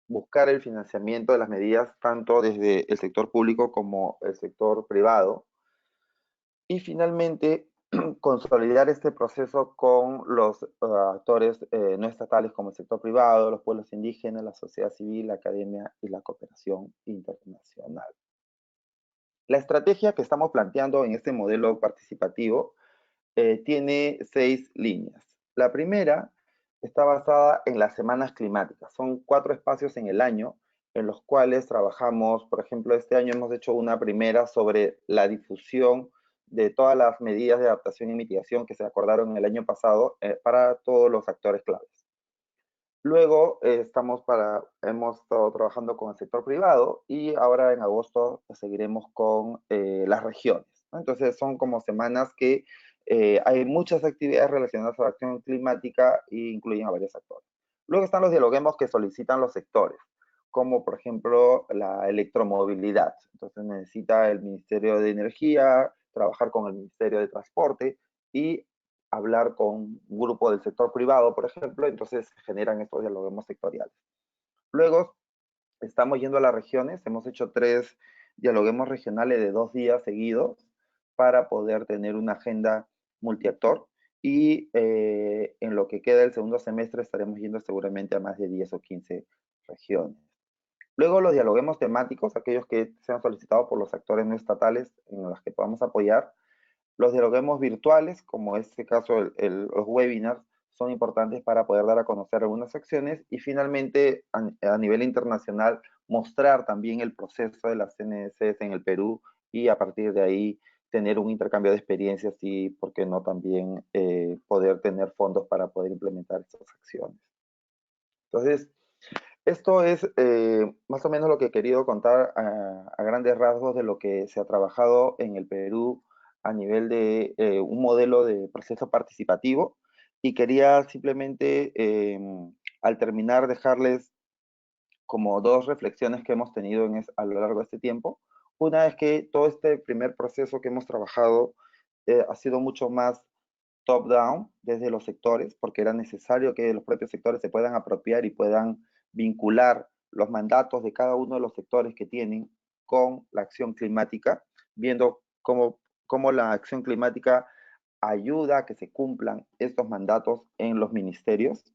buscar el financiamiento de las medidas tanto desde el sector público como el sector privado y finalmente consolidar este proceso con los actores no estatales como el sector privado, los pueblos indígenas, la sociedad civil, la academia y la cooperación internacional. La estrategia que estamos planteando en este modelo participativo tiene 6 líneas. La primera está basada en las semanas climáticas. Son 4 espacios en el año en los cuales trabajamos, por ejemplo, este año hemos hecho una primera sobre la difusión de todas las medidas de adaptación y mitigación que se acordaron el año pasado para todos los actores claves. Luego hemos estado trabajando con el sector privado y ahora en agosto seguiremos con las regiones, ¿no? Entonces son como semanas que hay muchas actividades relacionadas a la acción climática e incluyen a varios actores. Luego están los dialoguemos que solicitan los sectores, como por ejemplo la electromovilidad. Entonces necesita el Ministerio de Energía trabajar con el Ministerio de Transporte y hablar con un grupo del sector privado, por ejemplo, entonces se generan estos dialoguemos sectoriales. Luego estamos yendo a las regiones, hemos hecho 3 dialoguemos regionales de 2 días seguidos para poder tener una agenda multiactor y en lo que queda del segundo semestre estaremos yendo seguramente a más de 10 o 15 regiones. Luego los dialoguemos temáticos, aquellos que sean solicitados por los actores no estatales en los que podamos apoyar. Los dialoguemos virtuales, como en este caso los webinars, son importantes para poder dar a conocer algunas acciones y finalmente a nivel internacional mostrar también el proceso de las NDCs en el Perú y a partir de ahí tener un intercambio de experiencias y, por qué no, también poder tener fondos para poder implementar estas acciones. Entonces, esto es más o menos lo que he querido contar a grandes rasgos de lo que se ha trabajado en el Perú a nivel de un modelo de proceso participativo y quería simplemente al terminar dejarles como 2 reflexiones que hemos tenido a lo largo de este tiempo. Una es que todo este primer proceso que hemos trabajado ha sido mucho más top-down desde los sectores, porque era necesario que los propios sectores se puedan apropiar y puedan vincular los mandatos de cada uno de los sectores que tienen con la acción climática, viendo cómo la acción climática ayuda a que se cumplan estos mandatos en los ministerios.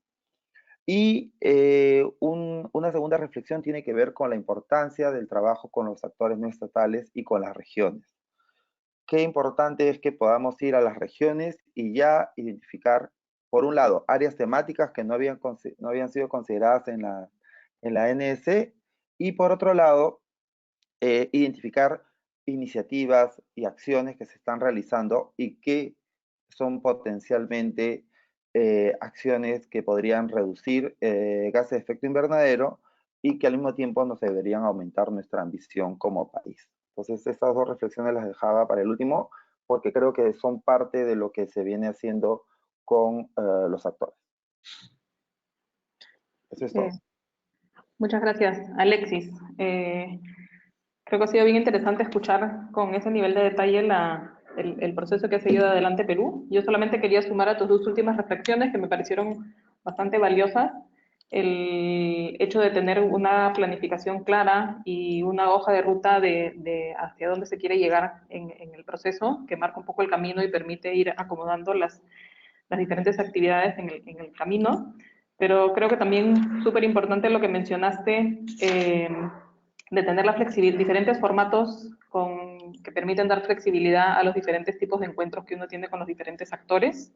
Y una segunda reflexión tiene que ver con la importancia del trabajo con los actores no estatales y con las regiones. Qué importante es que podamos ir a las regiones y ya identificar, por un lado, áreas temáticas que no habían sido consideradas en la NDC y por otro lado, identificar iniciativas y acciones que se están realizando y que son potencialmente acciones que podrían reducir gases de efecto invernadero y que al mismo tiempo nos deberían aumentar nuestra ambición como país. Entonces, estas 2 reflexiones las dejaba para el último, porque creo que son parte de lo que se viene haciendo con los actores. Eso es todo. Muchas gracias, Alexis. Creo que ha sido bien interesante escuchar con ese nivel de detalle el proceso que ha seguido adelante Perú. Yo solamente quería sumar a tus 2 últimas reflexiones que me parecieron bastante valiosas. El hecho de tener una planificación clara y una hoja de ruta de hacia dónde se quiere llegar en el proceso, que marca un poco el camino y permite ir acomodando las diferentes actividades en el camino, pero creo que también súper importante lo que mencionaste, de tener diferentes formatos que permiten dar flexibilidad a los diferentes tipos de encuentros que uno tiene con los diferentes actores,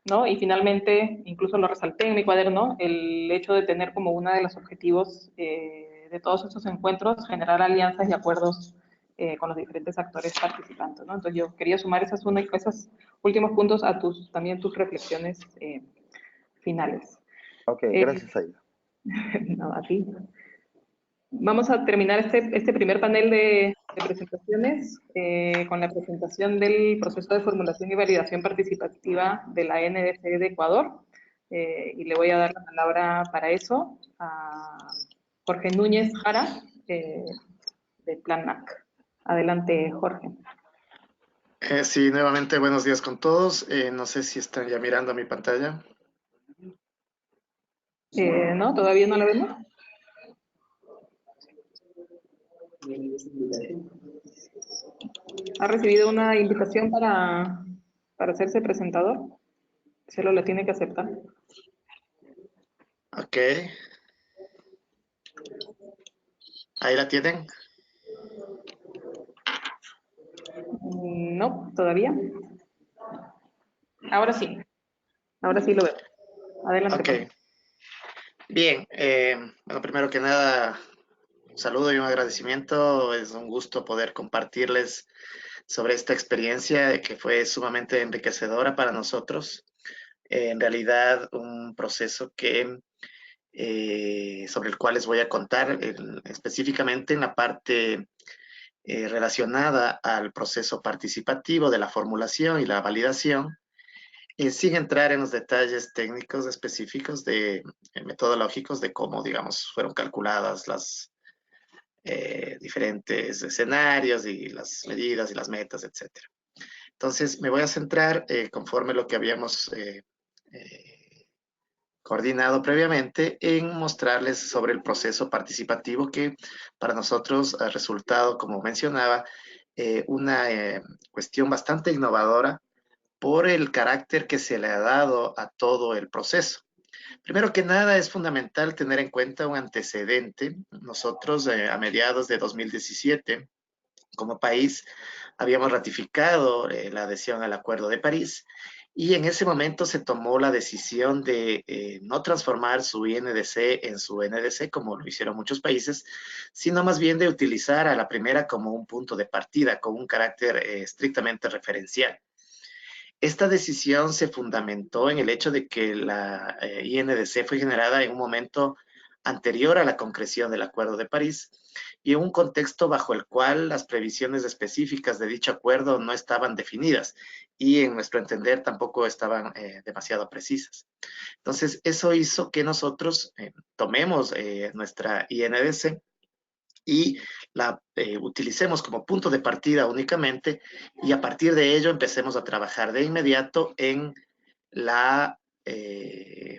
¿no? Y finalmente, incluso lo resalté en mi cuaderno, el hecho de tener como uno de los objetivos de todos estos encuentros, generar alianzas y acuerdos con los diferentes actores participantes, ¿no? Entonces yo quería sumar esos últimos puntos a también tus reflexiones finales. Ok, gracias, Aida. No, a ti. Vamos a terminar este primer panel de presentaciones con la presentación del proceso de formulación y validación participativa de la NDC de Ecuador. Y le voy a dar la palabra para eso a Jorge Núñez Jara, de Plan NAC. Adelante, Jorge. Sí, nuevamente buenos días con todos. No sé si están ya mirando mi pantalla. ¿No? ¿Todavía no la vemos? ¿Ha recibido una invitación para hacerse presentador? Solo la tiene que aceptar. Ok. Ahí la tienen. No, todavía. Ahora sí lo veo. Adelante. Ok. Bien, bueno, primero que nada, un saludo y un agradecimiento. Es un gusto poder compartirles sobre esta experiencia que fue sumamente enriquecedora para nosotros. En realidad, un proceso sobre el cual les voy a contar específicamente en la parte relacionada al proceso participativo de la formulación y la validación, sin entrar en los detalles técnicos específicos metodológicos de cómo, digamos, fueron calculadas las diferentes escenarios y las medidas y las metas, etc. Entonces, me voy a centrar conforme lo que habíamos coordinado previamente en mostrarles sobre el proceso participativo que para nosotros ha resultado, como mencionaba, una cuestión bastante innovadora por el carácter que se le ha dado a todo el proceso. Primero que nada, es fundamental tener en cuenta un antecedente. Nosotros, a mediados de 2017, como país, habíamos ratificado la adhesión al Acuerdo de París y en ese momento se tomó la decisión de no transformar su INDC en su NDC, como lo hicieron muchos países, sino más bien de utilizar a la primera como un punto de partida, con un carácter estrictamente referencial. Esta decisión se fundamentó en el hecho de que la INDC fue generada en un momento anterior a la concreción del Acuerdo de París y en un contexto bajo el cual las previsiones específicas de dicho acuerdo no estaban definidas y en nuestro entender tampoco estaban demasiado precisas. Entonces, eso hizo que nosotros tomemos nuestra INDC y la utilicemos como punto de partida únicamente y a partir de ello empecemos a trabajar de inmediato en la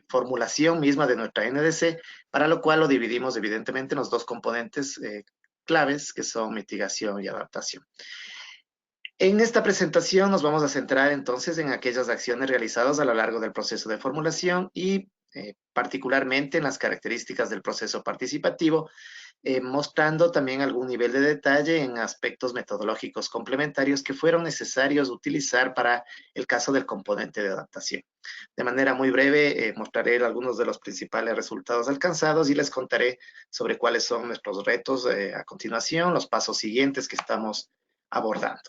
formulación misma de nuestra NDC, para lo cual lo dividimos evidentemente en los dos componentes claves que son mitigación y adaptación. En esta presentación nos vamos a centrar entonces en aquellas acciones realizadas a lo largo del proceso de formulación y particularmente en las características del proceso participativo, mostrando también algún nivel de detalle en aspectos metodológicos complementarios que fueron necesarios utilizar para el caso del componente de adaptación. De manera muy breve, mostraré algunos de los principales resultados alcanzados y les contaré sobre cuáles son nuestros retos a continuación, los pasos siguientes que estamos abordando.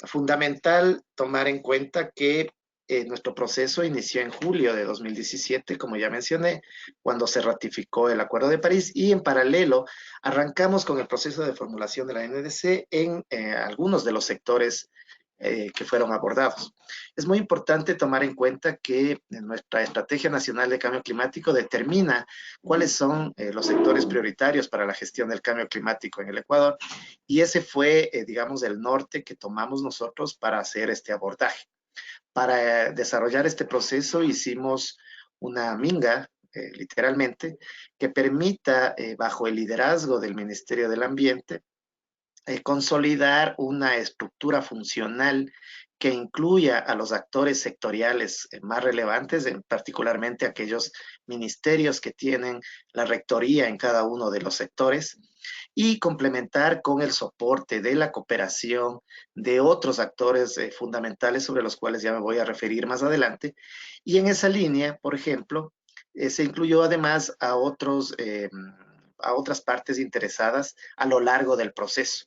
Fundamental tomar en cuenta que nuestro proceso inició en julio de 2017, como ya mencioné, cuando se ratificó el Acuerdo de París y en paralelo arrancamos con el proceso de formulación de la NDC en algunos de los sectores que fueron abordados. Es muy importante tomar en cuenta que nuestra Estrategia Nacional de Cambio Climático determina cuáles son los sectores prioritarios para la gestión del cambio climático en el Ecuador y ese fue, digamos, el norte que tomamos nosotros para hacer este abordaje. Para desarrollar este proceso hicimos una minga, literalmente, que permita, bajo el liderazgo del Ministerio del Ambiente, consolidar una estructura funcional que incluya a los actores sectoriales más relevantes, particularmente aquellos ministerios que tienen la rectoría en cada uno de los sectores, y complementar con el soporte de la cooperación de otros actores fundamentales sobre los cuales ya me voy a referir más adelante. Y en esa línea, por ejemplo, se incluyó además a otras partes interesadas a lo largo del proceso.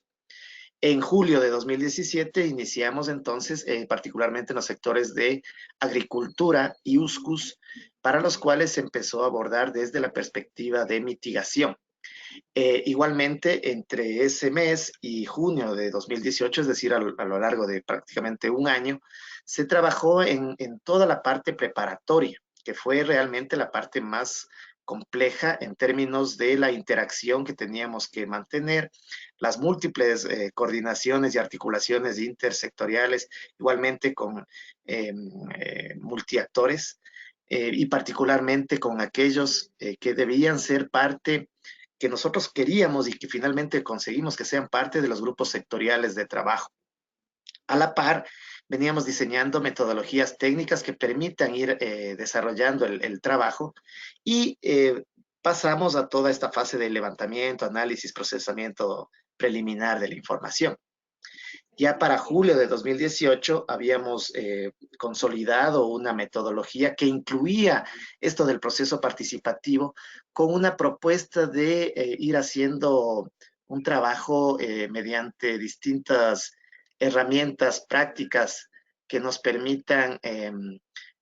En julio de 2017 iniciamos entonces, particularmente en los sectores de agricultura y USCUS, para los cuales se empezó a abordar desde la perspectiva de mitigación. Igualmente, entre ese mes y junio de 2018, es decir, a lo largo de prácticamente un año, se trabajó en toda la parte preparatoria, que fue realmente la parte más compleja en términos de la interacción que teníamos que mantener, las múltiples coordinaciones y articulaciones intersectoriales, igualmente con multiactores, y particularmente con aquellos que debían ser parte, que nosotros queríamos y que finalmente conseguimos que sean parte de los grupos sectoriales de trabajo. A la par, veníamos diseñando metodologías técnicas que permitan ir desarrollando el trabajo y pasamos a toda esta fase de levantamiento, análisis, procesamiento preliminar de la información. Ya para julio de 2018 habíamos consolidado una metodología que incluía esto del proceso participativo con una propuesta de ir haciendo un trabajo mediante distintas herramientas prácticas que nos permitan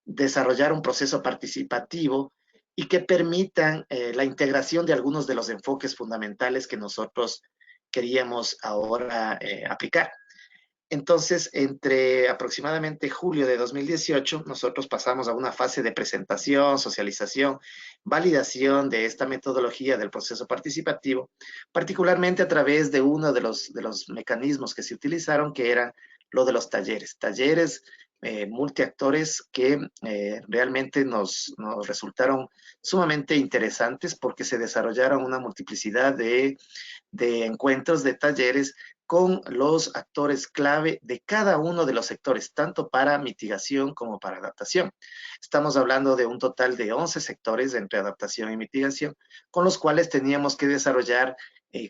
desarrollar un proceso participativo y que permitan la integración de algunos de los enfoques fundamentales que nosotros queríamos ahora aplicar. Entonces, entre aproximadamente julio de 2018, nosotros pasamos a una fase de presentación, socialización, validación de esta metodología del proceso participativo, particularmente a través de uno de los mecanismos que se utilizaron, que era lo de los talleres. Talleres multiactores que realmente nos resultaron sumamente interesantes porque se desarrollaron una multiplicidad de encuentros, de talleres con los actores clave de cada uno de los sectores, tanto para mitigación como para adaptación. Estamos hablando de un total de 11 sectores entre adaptación y mitigación, con los cuales teníamos que desarrollar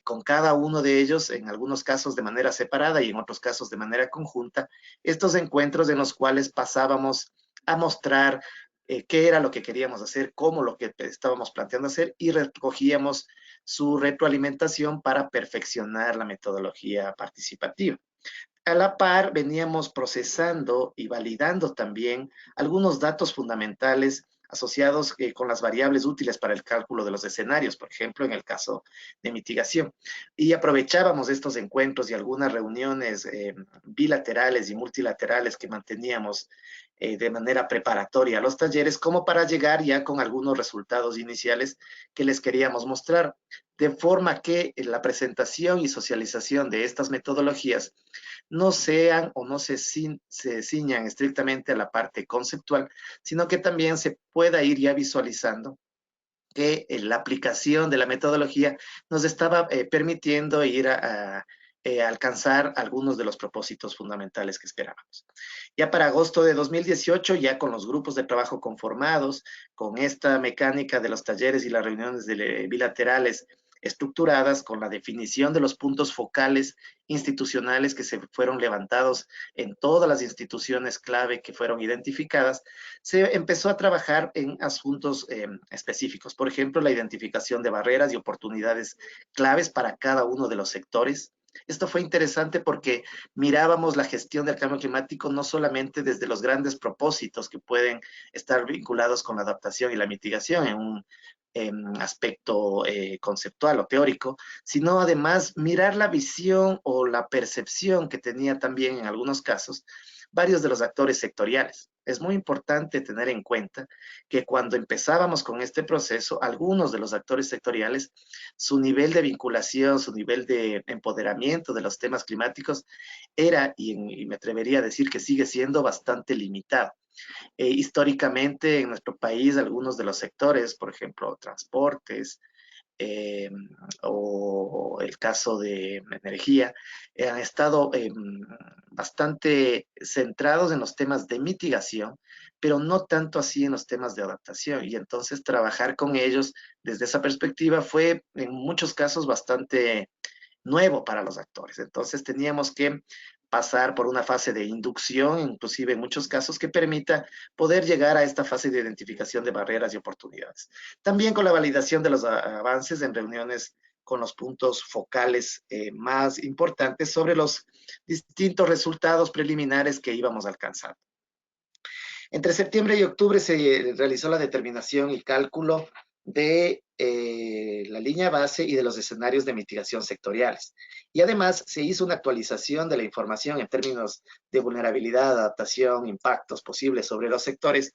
con cada uno de ellos, en algunos casos de manera separada y en otros casos de manera conjunta, estos encuentros en los cuales pasábamos a mostrar qué era lo que queríamos hacer, cómo lo que estábamos planteando hacer y recogíamos su retroalimentación para perfeccionar la metodología participativa. A la par, veníamos procesando y validando también algunos datos fundamentales asociados con las variables útiles para el cálculo de los escenarios, por ejemplo, en el caso de mitigación. Y aprovechábamos estos encuentros y algunas reuniones bilaterales y multilaterales que manteníamos de manera preparatoria a los talleres, como para llegar ya con algunos resultados iniciales que les queríamos mostrar, de forma que la presentación y socialización de estas metodologías no sean o no se ciñan estrictamente a la parte conceptual, sino que también se pueda ir ya visualizando que la aplicación de la metodología nos estaba permitiendo ir a alcanzar algunos de los propósitos fundamentales que esperábamos. Ya para agosto de 2018, ya con los grupos de trabajo conformados, con esta mecánica de los talleres y las reuniones bilaterales estructuradas, con la definición de los puntos focales institucionales que se fueron levantados en todas las instituciones clave que fueron identificadas, se empezó a trabajar en asuntos específicos. Por ejemplo, la identificación de barreras y oportunidades claves para cada uno de los sectores. Esto fue interesante porque mirábamos la gestión del cambio climático no solamente desde los grandes propósitos que pueden estar vinculados con la adaptación y la mitigación en un aspecto conceptual o teórico, sino además mirar la visión o la percepción que tenía también en algunos casos varios de los actores sectoriales. Es muy importante tener en cuenta que cuando empezábamos con este proceso, algunos de los actores sectoriales, su nivel de vinculación, su nivel de empoderamiento de los temas climáticos era, y me atrevería a decir que sigue siendo bastante limitado. Históricamente en nuestro país, algunos de los sectores, por ejemplo, transportes, o el caso de energía, han estado bastante centrados en los temas de mitigación, pero no tanto así en los temas de adaptación. Y entonces trabajar con ellos desde esa perspectiva fue en muchos casos bastante nuevo para los actores. Entonces teníamos que pasar por una fase de inducción, inclusive en muchos casos, que permita poder llegar a esta fase de identificación de barreras y oportunidades. También con la validación de los avances en reuniones con los puntos focales más importantes sobre los distintos resultados preliminares que íbamos alcanzando. Entre septiembre y octubre se realizó la determinación y cálculo de la línea base y de los escenarios de mitigación sectoriales. Y además se hizo una actualización de la información en términos de vulnerabilidad, adaptación, impactos posibles sobre los sectores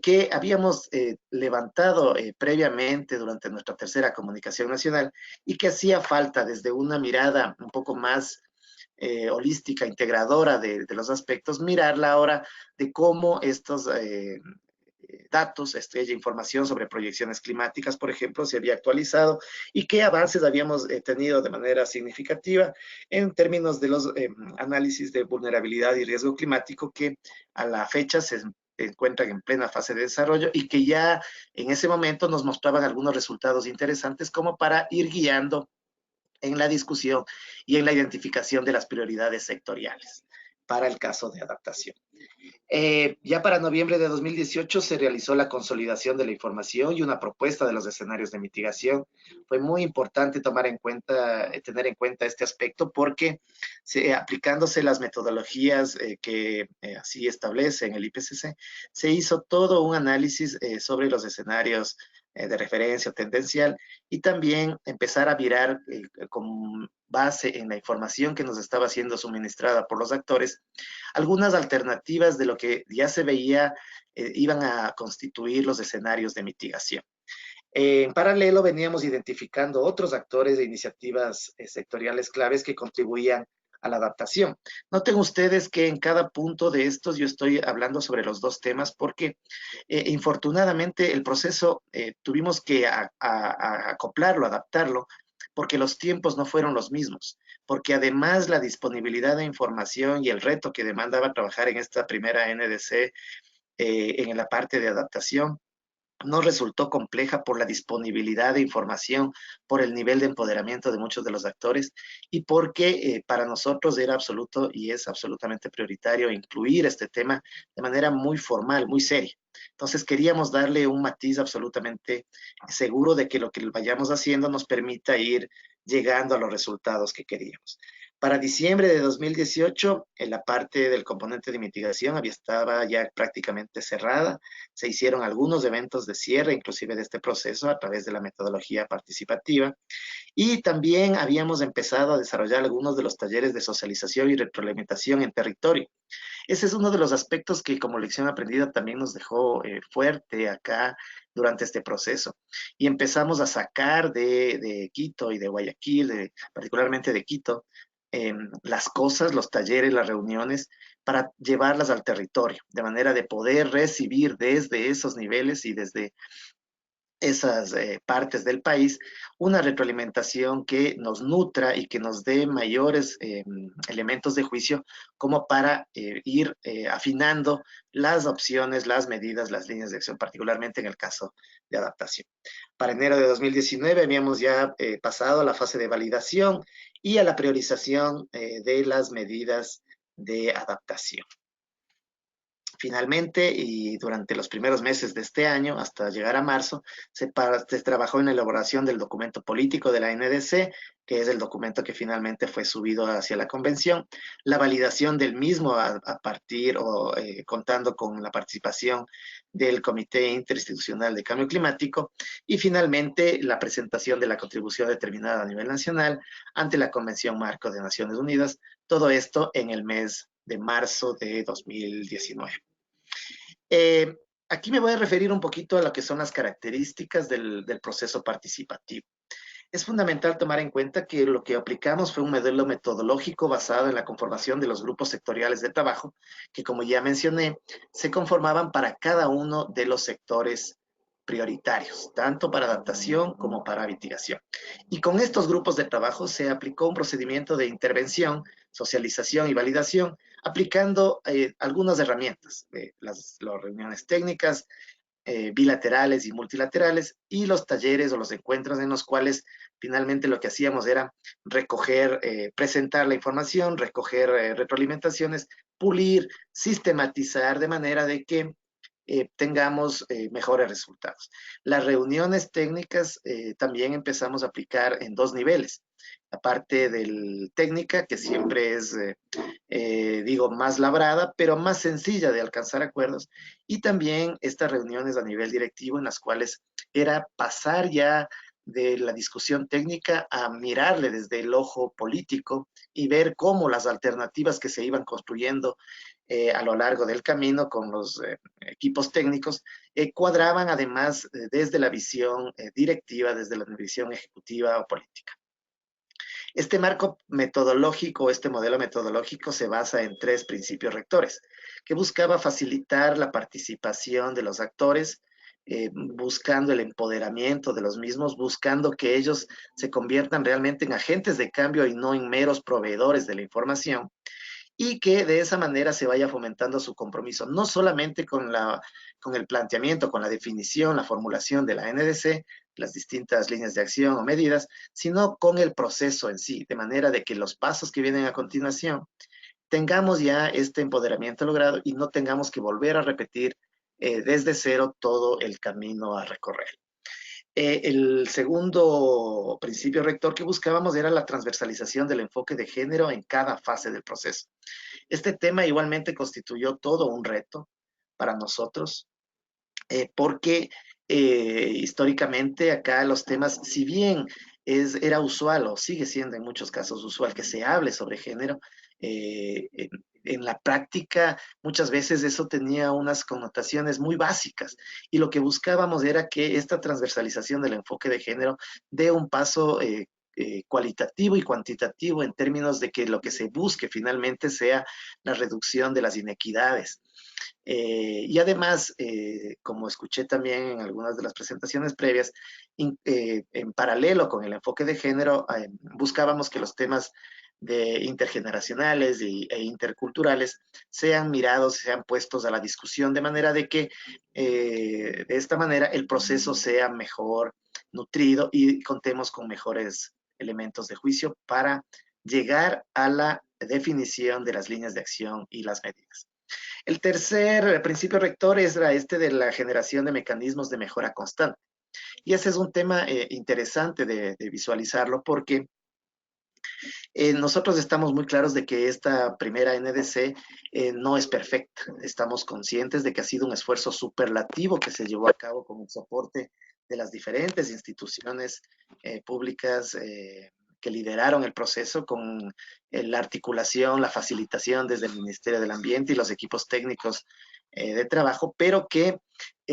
que habíamos levantado previamente durante nuestra tercera comunicación nacional y que hacía falta desde una mirada un poco más holística, integradora de los aspectos, mirarla ahora de cómo estos datos, información sobre proyecciones climáticas, por ejemplo, se había actualizado y qué avances habíamos tenido de manera significativa en términos de los análisis de vulnerabilidad y riesgo climático que a la fecha se encuentran en plena fase de desarrollo y que ya en ese momento nos mostraban algunos resultados interesantes como para ir guiando en la discusión y en la identificación de las prioridades sectoriales para el caso de adaptación. Ya para noviembre de 2018 se realizó la consolidación de la información y una propuesta de los escenarios de mitigación. Fue muy importante tener en cuenta este aspecto porque aplicándose las metodologías que así establecen el IPCC, se hizo todo un análisis sobre los escenarios de referencia o tendencial y también empezar a mirar con base en la información que nos estaba siendo suministrada por los actores, algunas alternativas de lo que ya se veía iban a constituir los escenarios de mitigación. En paralelo veníamos identificando otros actores de iniciativas sectoriales claves que contribuían a la adaptación. Noten ustedes que en cada punto de estos yo estoy hablando sobre los dos temas porque infortunadamente el proceso tuvimos que acoplarlo, adaptarlo, porque los tiempos no fueron los mismos, porque además la disponibilidad de información y el reto que demandaba trabajar en esta primera NDC en la parte de adaptación no resultó compleja por la disponibilidad de información, por el nivel de empoderamiento de muchos de los actores y porque para nosotros era absoluto y es absolutamente prioritario incluir este tema de manera muy formal, muy seria. Entonces queríamos darle un matiz absolutamente seguro de que lo que vayamos haciendo nos permita ir llegando a los resultados que queríamos. Para diciembre de 2018, en la parte del componente de mitigación estaba ya prácticamente cerrada. Se hicieron algunos eventos de cierre, inclusive de este proceso, a través de la metodología participativa. Y también habíamos empezado a desarrollar algunos de los talleres de socialización y retroalimentación en territorio. Ese es uno de los aspectos que como lección aprendida también nos dejó fuerte acá durante este proceso. Y empezamos a sacar de Quito y de Guayaquil, particularmente de Quito, las cosas, los talleres, las reuniones, para llevarlas al territorio, de manera de poder recibir desde esos niveles y desde esas partes del país, una retroalimentación que nos nutra y que nos dé mayores elementos de juicio como para ir afinando las opciones, las medidas, las líneas de acción, particularmente en el caso de adaptación. Para enero de 2019 habíamos ya pasado a la fase de validación y a la priorización de las medidas de adaptación. Finalmente, y durante los primeros meses de este año, hasta llegar a marzo, se trabajó en la elaboración del documento político de la NDC, que es el documento que finalmente fue subido hacia la convención, la validación del mismo a partir o contando con la participación del Comité Interinstitucional de Cambio Climático, y finalmente la presentación de la contribución determinada a nivel nacional ante la Convención Marco de Naciones Unidas, todo esto en el mes de marzo de 2019. Aquí me voy a referir un poquito a lo que son las características del proceso participativo. Es fundamental tomar en cuenta que lo que aplicamos fue un modelo metodológico basado en la conformación de los grupos sectoriales de trabajo, que como ya mencioné, se conformaban para cada uno de los sectores prioritarios, tanto para adaptación como para mitigación. Y con estos grupos de trabajo se aplicó un procedimiento de intervención, socialización y validación, aplicando algunas herramientas, las reuniones técnicas, bilaterales y multilaterales, y los talleres o los encuentros en los cuales finalmente lo que hacíamos era recoger, presentar la información, recoger retroalimentaciones, pulir, sistematizar de manera de que tengamos mejores resultados. Las reuniones técnicas también empezamos a aplicar en 2 niveles. La parte del técnica, que siempre es, digo, más labrada, pero más sencilla de alcanzar acuerdos, y también estas reuniones a nivel directivo en las cuales era pasar ya de la discusión técnica a mirarle desde el ojo político y ver cómo las alternativas que se iban construyendo a lo largo del camino con los equipos técnicos cuadraban además desde la visión directiva, desde la visión ejecutiva o política. Este marco metodológico, este modelo metodológico se basa en 3 principios rectores, que buscaba facilitar la participación de los actores, buscando el empoderamiento de los mismos, buscando que ellos se conviertan realmente en agentes de cambio y no en meros proveedores de la información, y que de esa manera se vaya fomentando su compromiso, no solamente con el planteamiento, con la definición, la formulación de la NDC, las distintas líneas de acción o medidas, sino con el proceso en sí, de manera de que los pasos que vienen a continuación tengamos ya este empoderamiento logrado y no tengamos que volver a repetir desde cero todo el camino a recorrer. El segundo principio rector que buscábamos era la transversalización del enfoque de género en cada fase del proceso. Este tema igualmente constituyó todo un reto para nosotros, porque históricamente acá los temas, si bien era usual o sigue siendo en muchos casos usual que se hable sobre género, en la práctica muchas veces eso tenía unas connotaciones muy básicas y lo que buscábamos era que esta transversalización del enfoque de género dé un paso cualitativo y cuantitativo en términos de que lo que se busque finalmente sea la reducción de las inequidades. Y además, como escuché también en algunas de las presentaciones previas, en paralelo con el enfoque de género, buscábamos que los temas intergeneracionales e interculturales sean mirados, sean puestos a la discusión, de manera de que de esta manera el proceso sea mejor nutrido y contemos con mejores elementos de juicio para llegar a la definición de las líneas de acción y las medidas. El tercer principio rector es este de la generación de mecanismos de mejora constante. Y ese es un tema interesante de visualizarlo porque nosotros estamos muy claros de que esta primera NDC no es perfecta. Estamos conscientes de que ha sido un esfuerzo superlativo que se llevó a cabo con el soporte de las diferentes instituciones públicas que lideraron el proceso con la articulación, la facilitación desde el Ministerio del Ambiente y los equipos técnicos de trabajo, pero que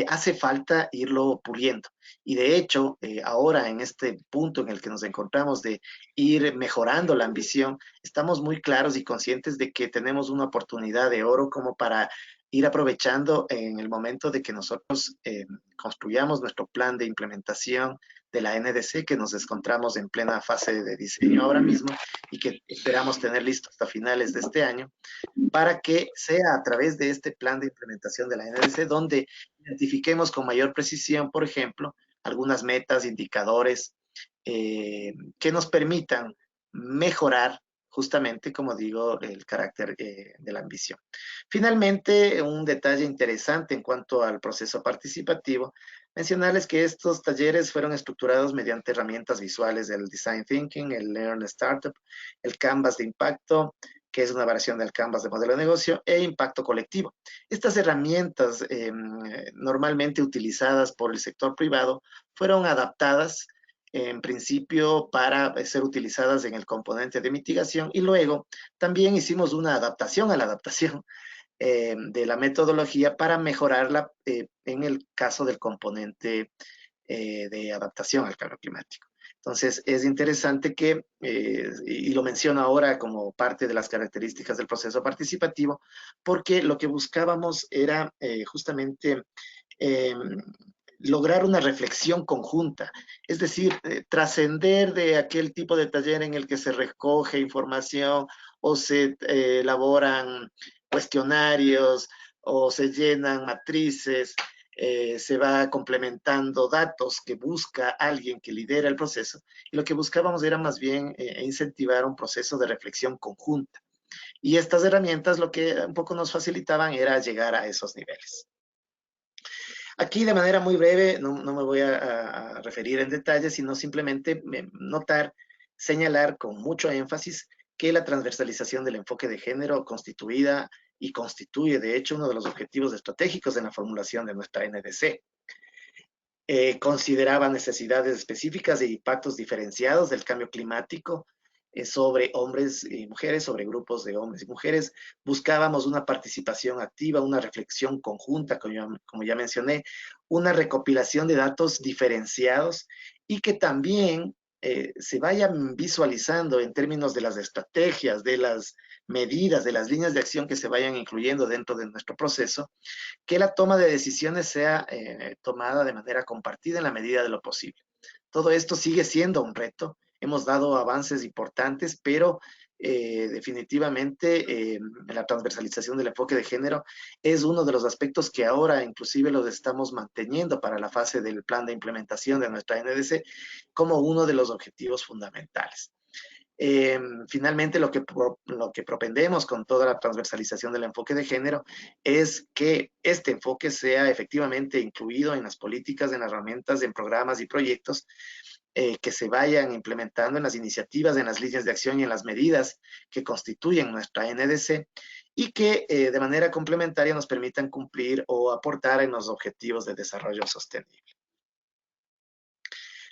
hace falta irlo puliendo. Y de hecho, ahora en este punto en el que nos encontramos de ir mejorando la ambición, estamos muy claros y conscientes de que tenemos una oportunidad de oro como para ir aprovechando en el momento de que nosotros construyamos nuestro plan de implementación de la NDC, que nos encontramos en plena fase de diseño ahora mismo y que esperamos tener listo hasta finales de este año, para que sea a través de este plan de implementación de la NDC donde identifiquemos con mayor precisión, por ejemplo, algunas metas, indicadores que nos permitan mejorar justamente, como digo, el carácter de la ambición. Finalmente, un detalle interesante en cuanto al proceso participativo, mencionarles que estos talleres fueron estructurados mediante herramientas visuales del Design Thinking, el Learn Startup, el Canvas de impacto, que es una variación del Canvas de modelo de negocio, e impacto colectivo. Estas herramientas normalmente utilizadas por el sector privado fueron adaptadas en principio para ser utilizadas en el componente de mitigación y luego también hicimos una adaptación a la adaptación de la metodología para mejorarla en el caso del componente de adaptación al cambio climático. Entonces, es interesante que, y lo menciono ahora como parte de las características del proceso participativo, porque lo que buscábamos era justamente lograr una reflexión conjunta, es decir, trascender de aquel tipo de taller en el que se recoge información o se elaboran cuestionarios o se llenan matrices, se va complementando datos que busca alguien que lidera el proceso. Y lo que buscábamos era más bien incentivar un proceso de reflexión conjunta. Y estas herramientas lo que un poco nos facilitaban era llegar a esos niveles. Aquí de manera muy breve, no me voy a referir en detalle, sino simplemente notar, señalar con mucho énfasis que la transversalización del enfoque de género constituye de hecho uno de los objetivos estratégicos en la formulación de nuestra NDC. Consideraba necesidades específicas e impactos diferenciados del cambio climático sobre hombres y mujeres, sobre grupos de hombres y mujeres. Buscábamos una participación activa, una reflexión conjunta, como ya mencioné, una recopilación de datos diferenciados y que también se vayan visualizando en términos de las estrategias, de las medidas, de las líneas de acción que se vayan incluyendo dentro de nuestro proceso, que la toma de decisiones sea tomada de manera compartida en la medida de lo posible. Todo esto sigue siendo un reto. Hemos dado avances importantes, pero definitivamente la transversalización del enfoque de género es uno de los aspectos que ahora inclusive los estamos manteniendo para la fase del plan de implementación de nuestra NDC como uno de los objetivos fundamentales. Finalmente, lo que propendemos con toda la transversalización del enfoque de género es que este enfoque sea efectivamente incluido en las políticas, en las herramientas, en programas y proyectos que se vayan implementando, en las iniciativas, en las líneas de acción y en las medidas que constituyen nuestra NDC y que de manera complementaria nos permitan cumplir o aportar en los objetivos de desarrollo sostenible.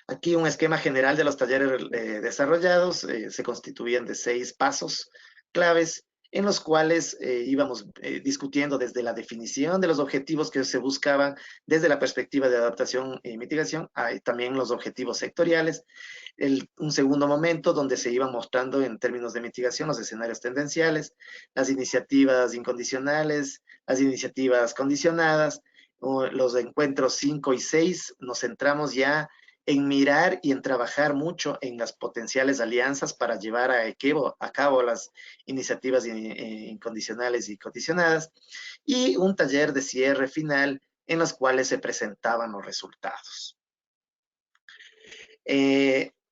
Aquí un esquema general de los talleres desarrollados se constituían de 6 pasos claves en los cuales íbamos discutiendo desde la definición de los objetivos que se buscaban desde la perspectiva de adaptación y mitigación, también los objetivos sectoriales, un segundo momento donde se iban mostrando en términos de mitigación los escenarios tendenciales, las iniciativas incondicionales, las iniciativas condicionadas, los encuentros 5 y 6 nos centramos ya en mirar y en trabajar mucho en las potenciales alianzas para llevar a cabo las iniciativas incondicionales y condicionadas, y un taller de cierre final en los cuales se presentaban los resultados.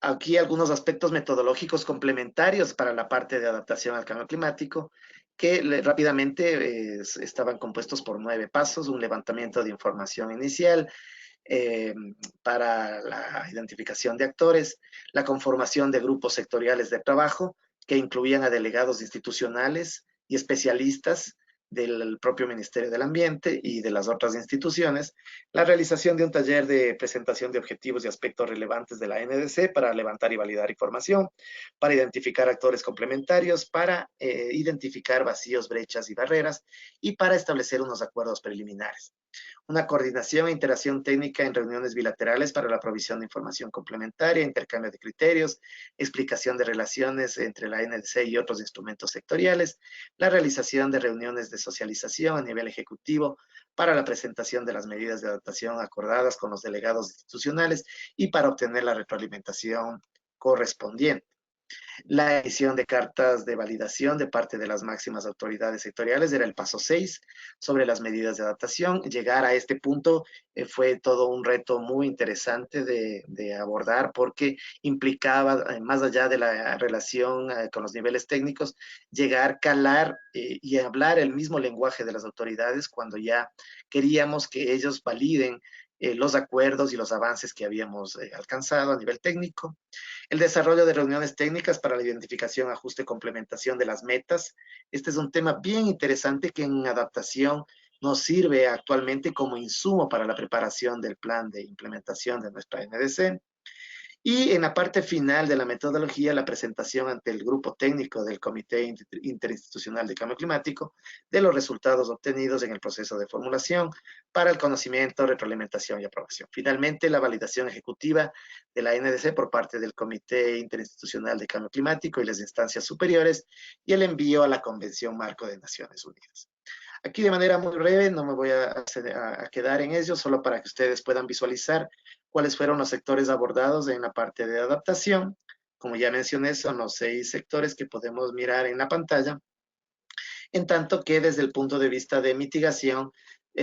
Aquí algunos aspectos metodológicos complementarios para la parte de adaptación al cambio climático, que rápidamente estaban compuestos por 9 pasos: un levantamiento de información inicial, para la identificación de actores, la conformación de grupos sectoriales de trabajo que incluían a delegados institucionales y especialistas del propio Ministerio del Ambiente y de las otras instituciones, la realización de un taller de presentación de objetivos y aspectos relevantes de la NDC para levantar y validar información, para identificar actores complementarios, para identificar vacíos, brechas y barreras, y para establecer unos acuerdos preliminares. Una coordinación e interacción técnica en reuniones bilaterales para la provisión de información complementaria, intercambio de criterios, explicación de relaciones entre la NDC y otros instrumentos sectoriales, la realización de reuniones de socialización a nivel ejecutivo para la presentación de las medidas de adaptación acordadas con los delegados institucionales y para obtener la retroalimentación correspondiente. La emisión de cartas de validación de parte de las máximas autoridades sectoriales era el paso 6 sobre las medidas de adaptación. Llegar a este punto fue todo un reto muy interesante de abordar, porque implicaba, más allá de la relación con los niveles técnicos, llegar, calar y hablar el mismo lenguaje de las autoridades cuando ya queríamos que ellos validen los acuerdos y los avances que habíamos alcanzado a nivel técnico. El desarrollo de reuniones técnicas para la identificación, ajuste y complementación de las metas. Este es un tema bien interesante que en adaptación nos sirve actualmente como insumo para la preparación del plan de implementación de nuestra NDC. Y en la parte final de la metodología, la presentación ante el grupo técnico del Comité Interinstitucional de Cambio Climático de los resultados obtenidos en el proceso de formulación para el conocimiento, retroalimentación y aprobación. Finalmente, la validación ejecutiva de la NDC por parte del Comité Interinstitucional de Cambio Climático y las instancias superiores, y el envío a la Convención Marco de Naciones Unidas. Aquí de manera muy breve, no me voy a quedar en ello, solo para que ustedes puedan visualizar cuáles fueron los sectores abordados en la parte de adaptación. Como ya mencioné, son los 6 sectores que podemos mirar en la pantalla, en tanto que desde el punto de vista de mitigación,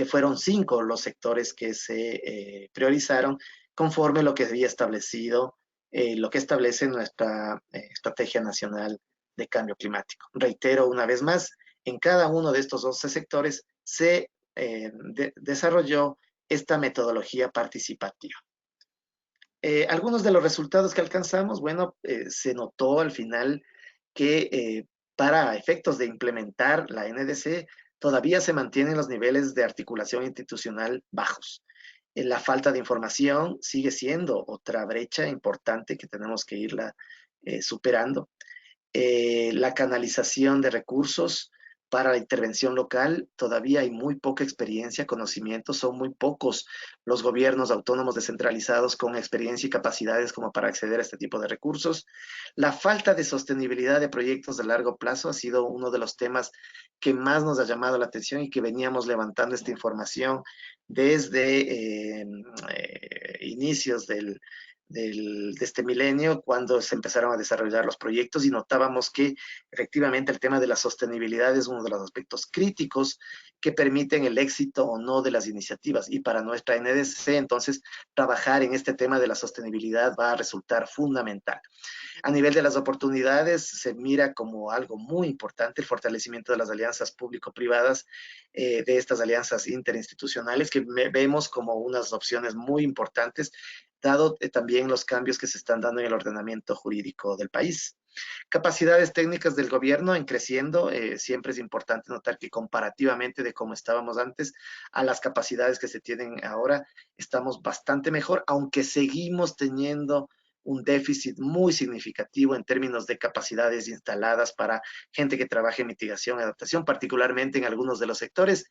fueron 5 los sectores que se priorizaron conforme lo que había establecido, lo que establece nuestra Estrategia Nacional de Cambio Climático. Reitero una vez más, en cada uno de estos 12 sectores se desarrolló esta metodología participativa. Algunos de los resultados que alcanzamos, bueno, se notó al final que para efectos de implementar la NDC todavía se mantienen los niveles de articulación institucional bajos. La falta de información sigue siendo otra brecha importante que tenemos que irla superando. La canalización de recursos para la intervención local, todavía hay muy poca experiencia, conocimiento, son muy pocos los gobiernos autónomos descentralizados con experiencia y capacidades como para acceder a este tipo de recursos. La falta de sostenibilidad de proyectos de largo plazo ha sido uno de los temas que más nos ha llamado la atención y que veníamos levantando esta información desde inicios de este milenio, cuando se empezaron a desarrollar los proyectos, y notábamos que efectivamente el tema de la sostenibilidad es uno de los aspectos críticos que permiten el éxito o no de las iniciativas. Y para nuestra NDC, entonces, trabajar en este tema de la sostenibilidad va a resultar fundamental. A nivel de las oportunidades, se mira como algo muy importante el fortalecimiento de las alianzas público-privadas, de estas alianzas interinstitucionales, que vemos como unas opciones muy importantes, dado también los cambios que se están dando en el ordenamiento jurídico del país. Capacidades técnicas del gobierno en creciendo, siempre es importante notar que comparativamente de cómo estábamos antes a las capacidades que se tienen ahora, estamos bastante mejor, aunque seguimos teniendo un déficit muy significativo en términos de capacidades instaladas para gente que trabaje en mitigación y adaptación, particularmente en algunos de los sectores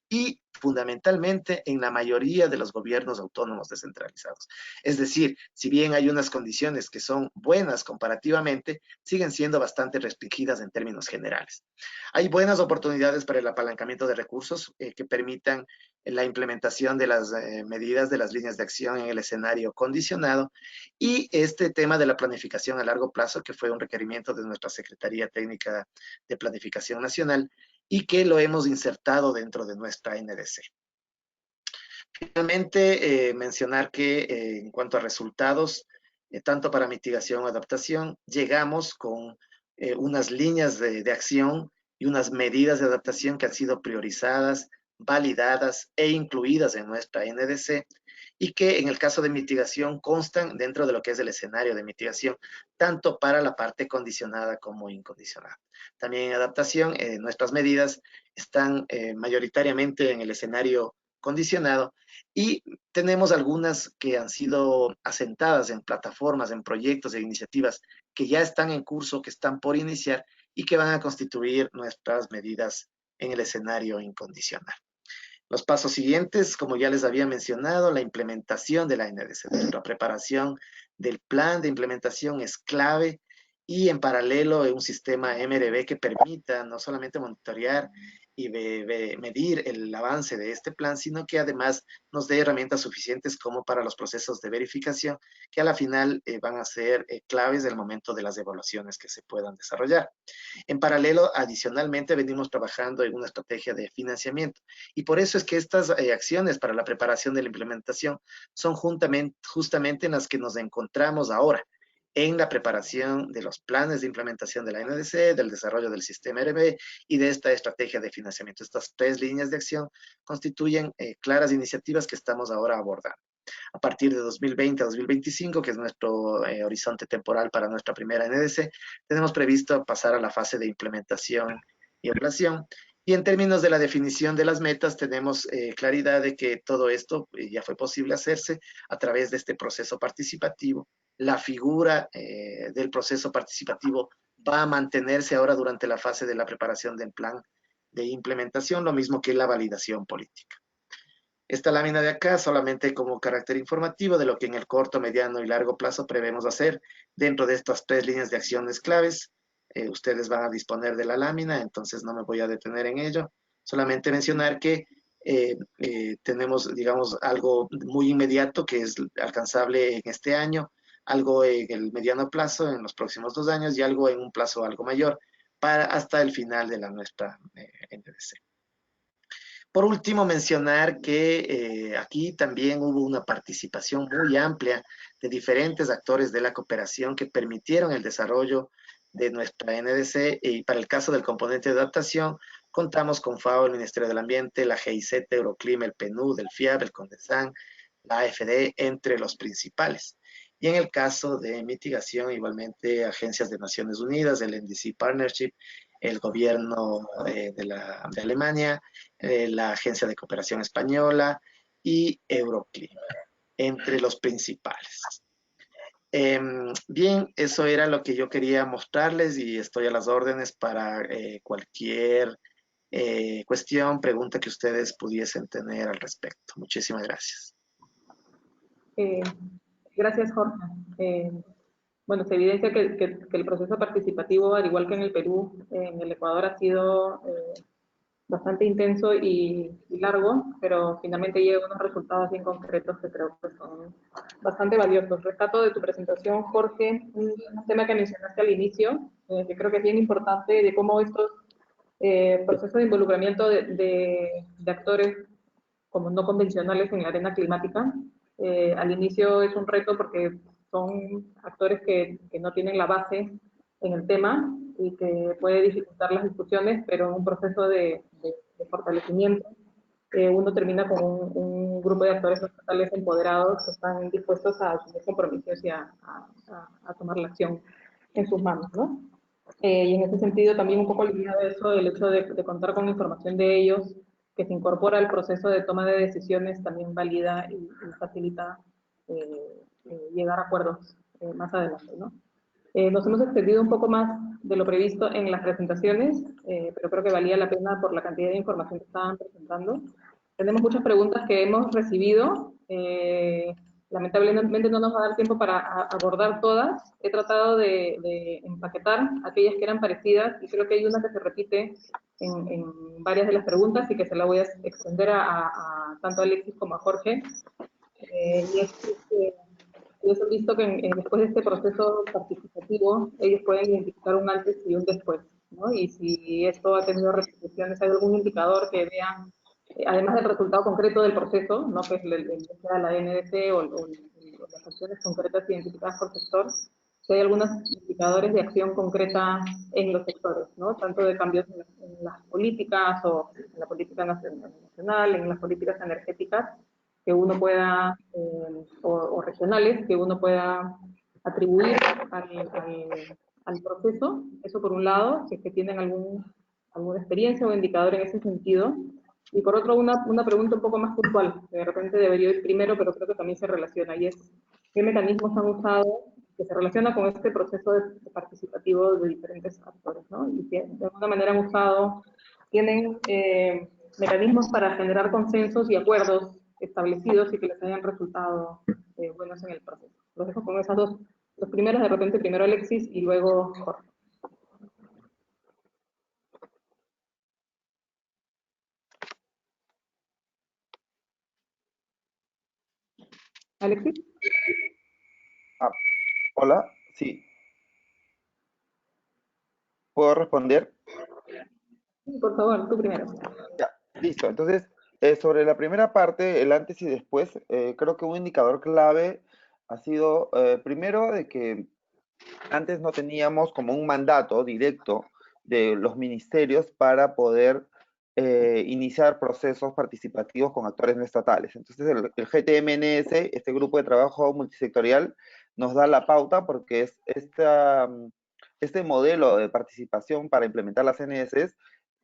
y fundamentalmente en la mayoría de los gobiernos autónomos descentralizados. Es decir, si bien hay unas condiciones que son buenas comparativamente, siguen siendo bastante restringidas en términos generales. Hay buenas oportunidades para el apalancamiento de recursos que permitan la implementación de las medidas de las líneas de acción en el escenario condicionado, y este tema de la planificación a largo plazo, que fue un requerimiento de nuestra Secretaría Técnica de Planificación Nacional y que lo hemos insertado dentro de nuestra NDC. Finalmente, mencionar que en cuanto a resultados, tanto para mitigación o adaptación, llegamos con unas líneas de acción y unas medidas de adaptación que han sido priorizadas, validadas e incluidas en nuestra NDC, y que en el caso de mitigación constan dentro de lo que es el escenario de mitigación, tanto para la parte condicionada como incondicionada. También en adaptación, nuestras medidas están mayoritariamente en el escenario condicionado, y tenemos algunas que han sido asentadas en plataformas, en proyectos e iniciativas que ya están en curso, que están por iniciar y que van a constituir nuestras medidas en el escenario incondicional. Los pasos siguientes, como ya les había mencionado, la implementación de la NDC, la preparación del plan de implementación es clave, y en paralelo un sistema MRV que permita no solamente monitorear y medir el avance de este plan, sino que además nos dé herramientas suficientes como para los procesos de verificación, que a la final van a ser claves del momento de las evaluaciones que se puedan desarrollar. En paralelo, adicionalmente, venimos trabajando en una estrategia de financiamiento, y por eso es que estas acciones para la preparación de la implementación son justamente en las que nos encontramos ahora, en la preparación de los planes de implementación de la NDC, del desarrollo del sistema RB y de esta estrategia de financiamiento. Estas 3 líneas de acción constituyen claras iniciativas que estamos ahora abordando. A partir de 2020 a 2025, que es nuestro horizonte temporal para nuestra primera NDC, tenemos previsto pasar a la fase de implementación y evaluación. Y en términos de la definición de las metas, tenemos claridad de que todo esto ya fue posible hacerse a través de este proceso participativo. La figura del proceso participativo va a mantenerse ahora durante la fase de la preparación del plan de implementación, lo mismo que la validación política. Esta lámina de acá solamente como carácter informativo de lo que en el corto, mediano y largo plazo prevemos hacer dentro de estas 3 líneas de acciones claves. Ustedes van a disponer de la lámina, entonces no me voy a detener en ello. Solamente mencionar que tenemos, digamos, algo muy inmediato que es alcanzable en este año, algo en el mediano plazo, en los próximos 2 años, y algo en un plazo algo mayor, para hasta el final de nuestra NDC. Por último, mencionar que aquí también hubo una participación muy amplia de diferentes actores de la cooperación que permitieron el desarrollo de nuestra NDC, y para el caso del componente de adaptación, contamos con FAO, el Ministerio del Ambiente, la GIZ, Euroclima, el PNUD, el FIAB, el CONDESAN, la AFD, entre los principales. Y en el caso de mitigación, igualmente agencias de Naciones Unidas, el NDC Partnership, el gobierno de Alemania, la Agencia de Cooperación Española y Euroclima, entre los principales. Bien, eso era lo que yo quería mostrarles y estoy a las órdenes para cualquier cuestión, pregunta que ustedes pudiesen tener al respecto. Muchísimas gracias. Gracias, Jorge. Bueno, se evidencia que el proceso participativo, al igual que en el Perú, en el Ecuador ha sido bastante intenso y largo, pero finalmente llega a unos resultados bien concretos que creo que son bastante valiosos. Rescato de tu presentación, Jorge, un tema que mencionaste al inicio, que creo que es bien importante, de cómo estos procesos de involucramiento de actores como no convencionales en la arena climática, al inicio es un reto porque son actores que no tienen la base en el tema y que puede dificultar las discusiones, pero en un proceso de fortalecimiento, uno termina con un grupo de actores estatales empoderados que están dispuestos a asumir compromisos y a tomar la acción en sus manos, ¿no? Y en ese sentido también un poco ligado a eso, el hecho de contar con información de ellos que se incorpora al proceso de toma de decisiones también valida y facilita llegar a acuerdos más adelante, ¿no? Nos hemos extendido un poco más de lo previsto en las presentaciones, pero creo que valía la pena por la cantidad de información que estaban presentando. Tenemos muchas preguntas que hemos recibido. Lamentablemente no nos va a dar tiempo para abordar todas. He tratado de empaquetar aquellas que eran parecidas y creo que hay una que se repite en varias de las preguntas y que se la voy a extender tanto a Alexis como a Jorge. Y es que ellos han visto que después de este proceso participativo, ellos pueden identificar un antes y un después, ¿no? Y si esto ha tenido repercusiones, hay algún indicador que vean, además del resultado concreto del proceso, ¿no? Que es la NDC o las acciones concretas identificadas por sector, si hay algunos indicadores de acción concreta en los sectores, ¿no? Tanto de cambios en las políticas o en la política nacional, en las políticas energéticas, que uno pueda, o regionales, que uno pueda atribuir al proceso, eso por un lado, si es que tienen alguna experiencia o indicador en ese sentido, y por otro una pregunta un poco más puntual, que de repente debería ir primero, pero creo que también se relaciona, y es, ¿qué mecanismos han usado que se relaciona con este proceso de participativo de diferentes actores, ¿no? Y que de alguna manera han usado, tienen mecanismos para generar consensos y acuerdos establecidos y que les hayan resultado buenos en el proceso. Los dejo con esas dos, los primeros, de repente primero Alexis y luego Jorge. ¿Alexis? Hola, sí. ¿Puedo responder? Sí, por favor, tú primero. Ya, listo. Entonces, sobre la primera parte, el antes y después, creo que un indicador clave ha sido, primero, de que antes no teníamos como un mandato directo de los ministerios para poder iniciar procesos participativos con actores no estatales. Entonces, el GTMNS, este grupo de trabajo multisectorial, nos da la pauta porque es este modelo de participación para implementar las NDCs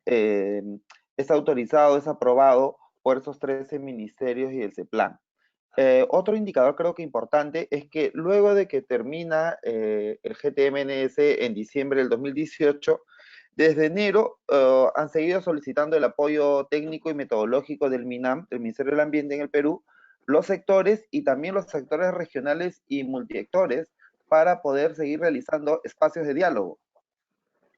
es autorizado, es aprobado por esos 13 ministerios y el CEPLAN. Otro indicador creo que importante es que luego de que termina el GTMNS en diciembre del 2018, desde enero han seguido solicitando el apoyo técnico y metodológico del MINAM, del Ministerio del Ambiente en el Perú, los sectores y también los sectores regionales y multiactores para poder seguir realizando espacios de diálogo.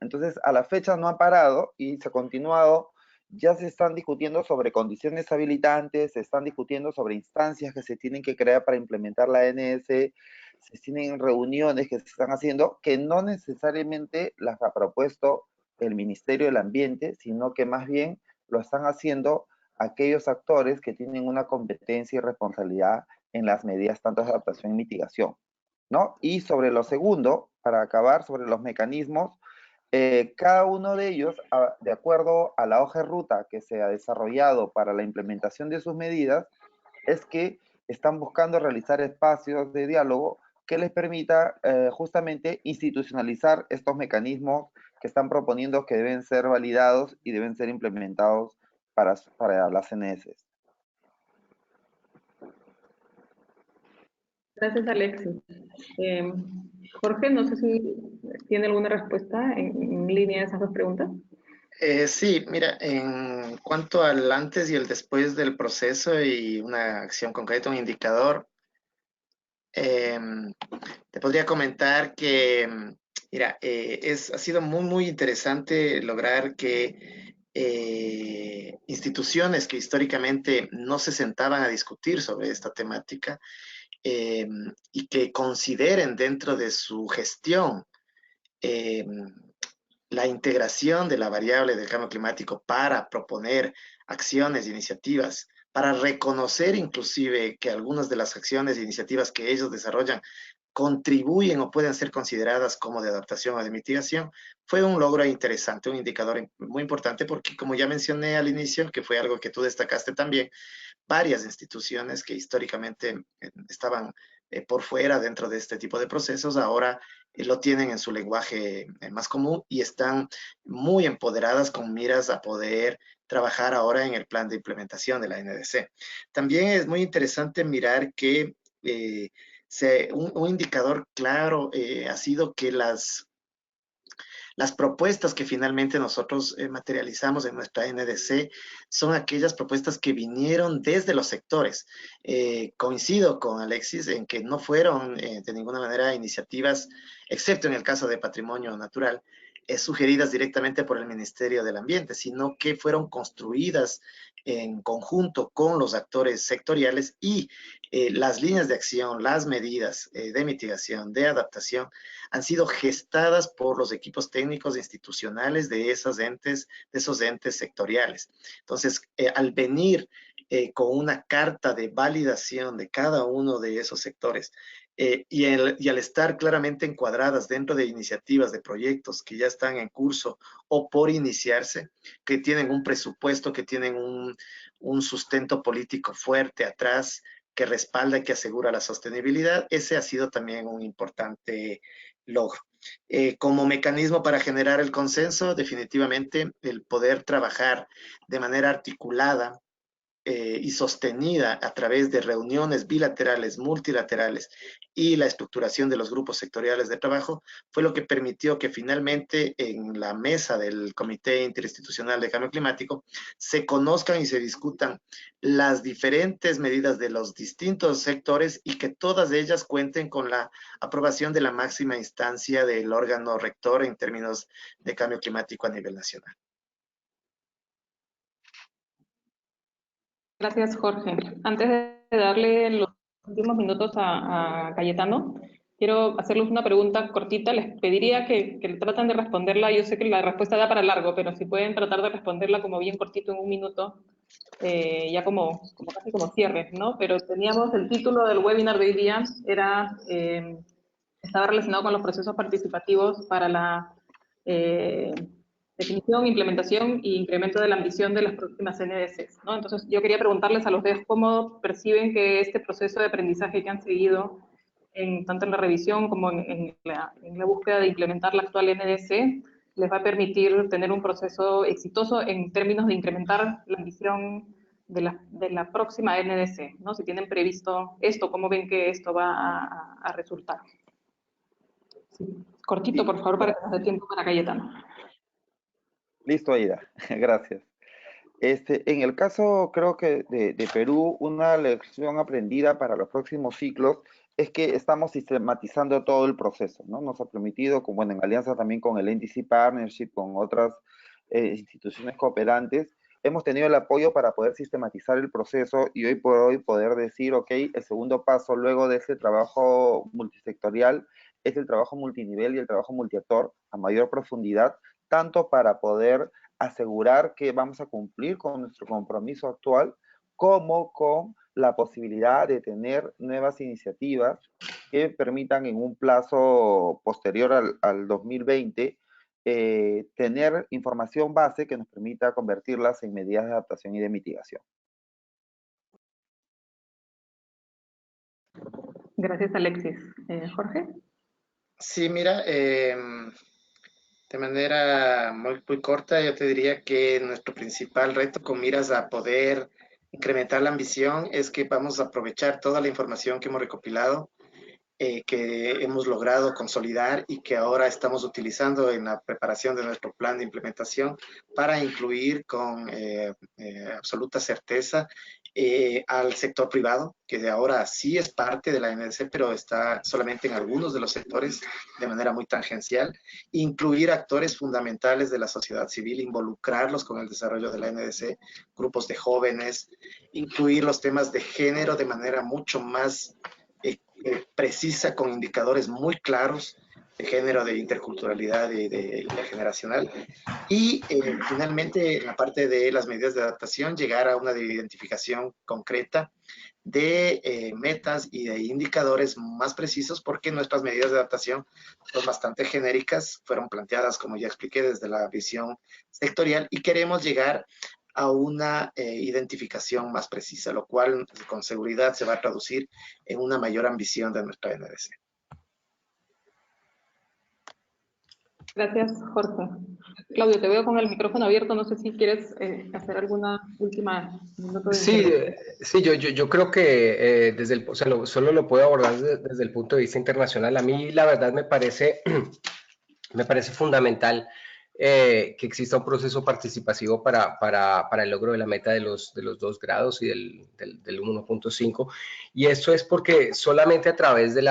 Entonces, a la fecha no ha parado y se ha continuado ya se están discutiendo sobre condiciones habilitantes, se están discutiendo sobre instancias que se tienen que crear para implementar la ANS, se tienen reuniones que se están haciendo, que no necesariamente las ha propuesto el Ministerio del Ambiente, sino que más bien lo están haciendo aquellos actores que tienen una competencia y responsabilidad en las medidas tanto de adaptación y mitigación, ¿no? Y sobre lo segundo, para acabar, sobre los mecanismos, cada uno de ellos, de acuerdo a la hoja de ruta que se ha desarrollado para la implementación de sus medidas, es que están buscando realizar espacios de diálogo que les permita justamente institucionalizar estos mecanismos que están proponiendo que deben ser validados y deben ser implementados para las CNS. Gracias, Alexis. Jorge, no sé si tiene alguna respuesta en línea a esas dos preguntas. Sí, mira, en cuanto al antes y el después del proceso y una acción concreta, un indicador, te podría comentar que, mira, ha sido muy interesante lograr que instituciones que históricamente no se sentaban a discutir sobre esta temática y que consideren dentro de su gestión la integración de la variable del cambio climático para proponer acciones e iniciativas, para reconocer inclusive que algunas de las acciones e iniciativas que ellos desarrollan contribuyen o pueden ser consideradas como de adaptación o de mitigación, fue un logro interesante, un indicador muy importante porque, como ya mencioné al inicio, que fue algo que tú destacaste también, varias instituciones que históricamente estaban por fuera dentro de este tipo de procesos, ahora lo tienen en su lenguaje más común y están muy empoderadas con miras a poder trabajar ahora en el plan de implementación de la NDC. También es muy interesante mirar que un indicador claro ha sido que las propuestas que finalmente nosotros materializamos en nuestra NDC son aquellas propuestas que vinieron desde los sectores. Coincido con Alexis en que no fueron de ninguna manera iniciativas, excepto en el caso de patrimonio natural, sugeridas directamente por el Ministerio del Ambiente, sino que fueron construidas en conjunto con los actores sectoriales y las líneas de acción, las medidas de mitigación, de adaptación, han sido gestadas por los equipos técnicos institucionales de esos entes sectoriales. Entonces, al venir con una carta de validación de cada uno de esos sectores y al estar claramente encuadradas dentro de iniciativas, de proyectos que ya están en curso o por iniciarse, que tienen un presupuesto, que tienen un sustento político fuerte atrás, que respalda y que asegura la sostenibilidad, ese ha sido también un importante logro. Como mecanismo para generar el consenso, definitivamente el poder trabajar de manera articulada y sostenida a través de reuniones bilaterales, multilaterales y la estructuración de los grupos sectoriales de trabajo fue lo que permitió que finalmente en la mesa del Comité Interinstitucional de Cambio Climático se conozcan y se discutan las diferentes medidas de los distintos sectores y que todas ellas cuenten con la aprobación de la máxima instancia del órgano rector en términos de cambio climático a nivel nacional. Gracias, Jorge. Antes de darle los últimos minutos a Cayetano, quiero hacerles una pregunta cortita. Les pediría que traten de responderla. Yo sé que la respuesta da para largo, pero si pueden tratar de responderla como bien cortito en un minuto, ya casi como cierre, ¿no? Pero teníamos el título del webinar de hoy día, estaba relacionado con los procesos participativos para la definición, implementación e incremento de la ambición de las próximas NDCs, ¿no? Entonces, yo quería preguntarles a los dos cómo perciben que este proceso de aprendizaje que han seguido, tanto en la revisión como en la búsqueda de implementar la actual NDC, les va a permitir tener un proceso exitoso en términos de incrementar la ambición de la próxima NDC, ¿no? Si tienen previsto esto, ¿cómo ven que esto va a resultar? Sí. Cortito, por favor, para que nos dé tiempo para Cayetano. Listo, Aida. Gracias. En el caso, creo que de Perú, una lección aprendida para los próximos ciclos es que estamos sistematizando todo el proceso, ¿no? Nos ha permitido, en alianza también con el NDC Partnership, con otras instituciones cooperantes, hemos tenido el apoyo para poder sistematizar el proceso y hoy por hoy poder decir, ok, el segundo paso luego de ese trabajo multisectorial es el trabajo multinivel y el trabajo multiactor a mayor profundidad, tanto para poder asegurar que vamos a cumplir con nuestro compromiso actual, como con la posibilidad de tener nuevas iniciativas que permitan en un plazo posterior al 2020 tener información base que nos permita convertirlas en medidas de adaptación y de mitigación. Gracias, Alexis. Jorge. Sí, mira, de manera muy corta, yo te diría que nuestro principal reto con miras a poder incrementar la ambición es que vamos a aprovechar toda la información que hemos recopilado, que hemos logrado consolidar y que ahora estamos utilizando en la preparación de nuestro plan de implementación para incluir con absoluta certeza al sector privado, que de ahora sí es parte de la NDC, pero está solamente en algunos de los sectores de manera muy tangencial, incluir actores fundamentales de la sociedad civil, involucrarlos con el desarrollo de la NDC, grupos de jóvenes, incluir los temas de género de manera mucho más precisa, con indicadores muy claros de género, de interculturalidad y de intergeneracional. Y finalmente, en la parte de las medidas de adaptación, llegar a una identificación concreta de metas y de indicadores más precisos, porque nuestras medidas de adaptación son bastante genéricas, fueron planteadas, como ya expliqué, desde la visión sectorial, y queremos llegar a una identificación más precisa, lo cual con seguridad se va a traducir en una mayor ambición de nuestra NDC. Gracias, Jorge. Claudio, te veo con el micrófono abierto. No sé si quieres hacer alguna última minuto de intervención. Sí, yo creo que o sea, solo lo puedo abordar desde el punto de vista internacional. A mí, la verdad, me parece fundamental que exista un proceso participativo para el logro de la meta de los 2 grados y del 1.5. Y esto es porque solamente a través de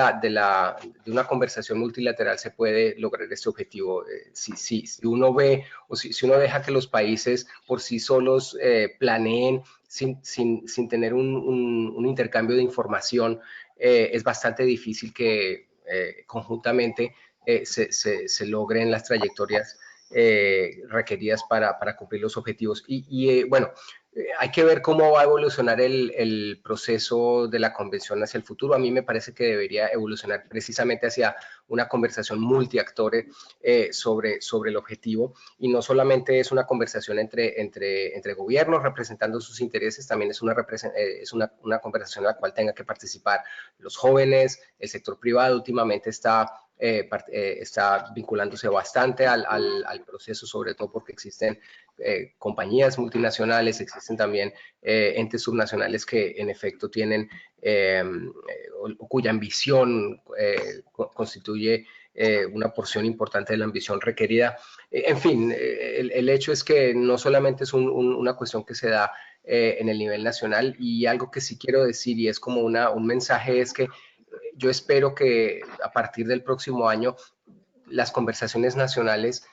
una conversación multilateral se puede lograr este objetivo. Si uno ve o si uno deja que los países por sí solos planeen sin tener un intercambio de información, es bastante difícil que conjuntamente se logren las trayectorias requeridas para cumplir los objetivos. Bueno, hay que ver cómo va a evolucionar el proceso de la convención hacia el futuro. A mí me parece que debería evolucionar precisamente hacia una conversación multiactores sobre el objetivo, y no solamente es una conversación entre gobiernos representando sus intereses, también es una conversación en la cual tenga que participar los jóvenes, el sector privado. Últimamente está vinculándose bastante al proceso, sobre todo porque existen compañías multinacionales, existen también entes subnacionales que en efecto tienen cuya ambición constituye una porción importante de la ambición requerida. En fin, el hecho es que no solamente es una cuestión que se da en el nivel nacional, y algo que sí quiero decir, y es como un mensaje, es que yo espero que a partir del próximo año las conversaciones nacionales,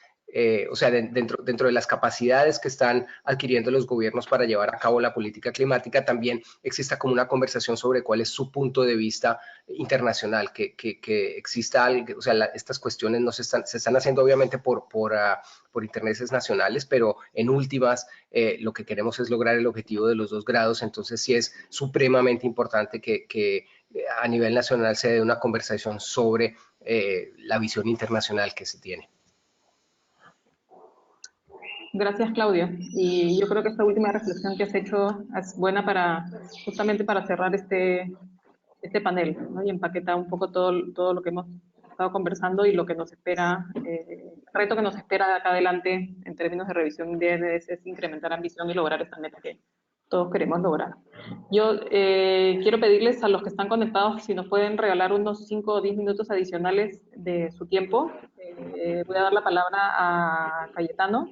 o sea, dentro de las capacidades que están adquiriendo los gobiernos para llevar a cabo la política climática, también exista como una conversación sobre cuál es su punto de vista internacional, que exista algo, o sea, estas cuestiones no se están haciendo obviamente por intereses nacionales, pero en últimas lo que queremos es lograr el objetivo de los 2 grados, entonces sí es supremamente importante que a nivel nacional se dé una conversación sobre la visión internacional que se tiene. Gracias, Claudio. Y yo creo que esta última reflexión que has hecho es buena justamente para cerrar este panel, ¿no? Y empaqueta un poco todo lo que hemos estado conversando y lo que nos espera, el reto que nos espera de acá adelante en términos de revisión de NDC es incrementar ambición y lograr esta meta que todos queremos lograr. Yo quiero pedirles a los que están conectados si nos pueden regalar unos 5 o 10 minutos adicionales de su tiempo. Voy a dar la palabra a Cayetano,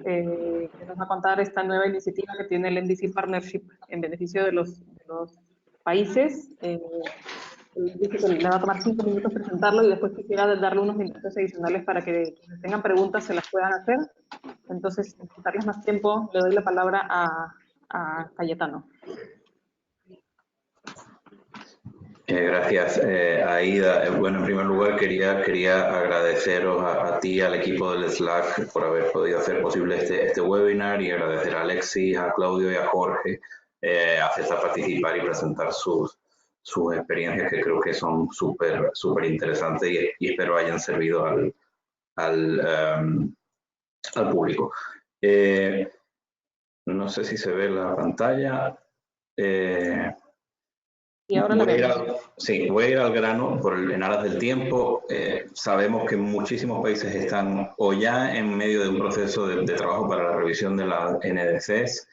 que nos va a contar esta nueva iniciativa que tiene el NDC Partnership en beneficio de los países. Dice que le va a tomar 5 minutos presentarlo y después quisiera darle unos minutos adicionales para que quienes tengan preguntas se las puedan hacer. Entonces, sin quitarles más tiempo, le doy la palabra a Cayetano. Gracias, Aida. Bueno, en primer lugar quería agradeceros a ti, al equipo del Slack, por haber podido hacer posible este webinar, y agradecer a Alexis, a Claudio y a Jorge aceptar participar y presentar sus experiencias, que creo que son súper interesantes, y espero hayan servido al público. No sé si se ve la pantalla. Y ahora voy a ir al grano en aras del tiempo. Sabemos que muchísimos países están o ya en medio de un proceso de trabajo para la revisión de las NDCs,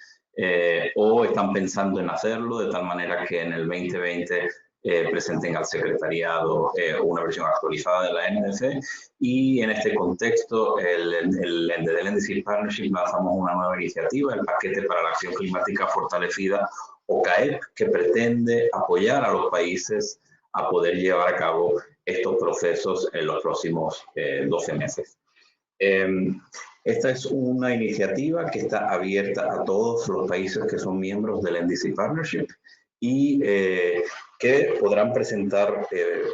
o están pensando en hacerlo, de tal manera que en el 2020 presenten al secretariado una versión actualizada de la NDC. Y en este contexto, del NDC Partnership, lanzamos una nueva iniciativa, el Paquete para la Acción Climática Fortalecida, o CAEP, que pretende apoyar a los países a poder llevar a cabo estos procesos en los próximos 12 meses. Esta es una iniciativa que está abierta a todos los países que son miembros del NDC Partnership, y que podrán presentar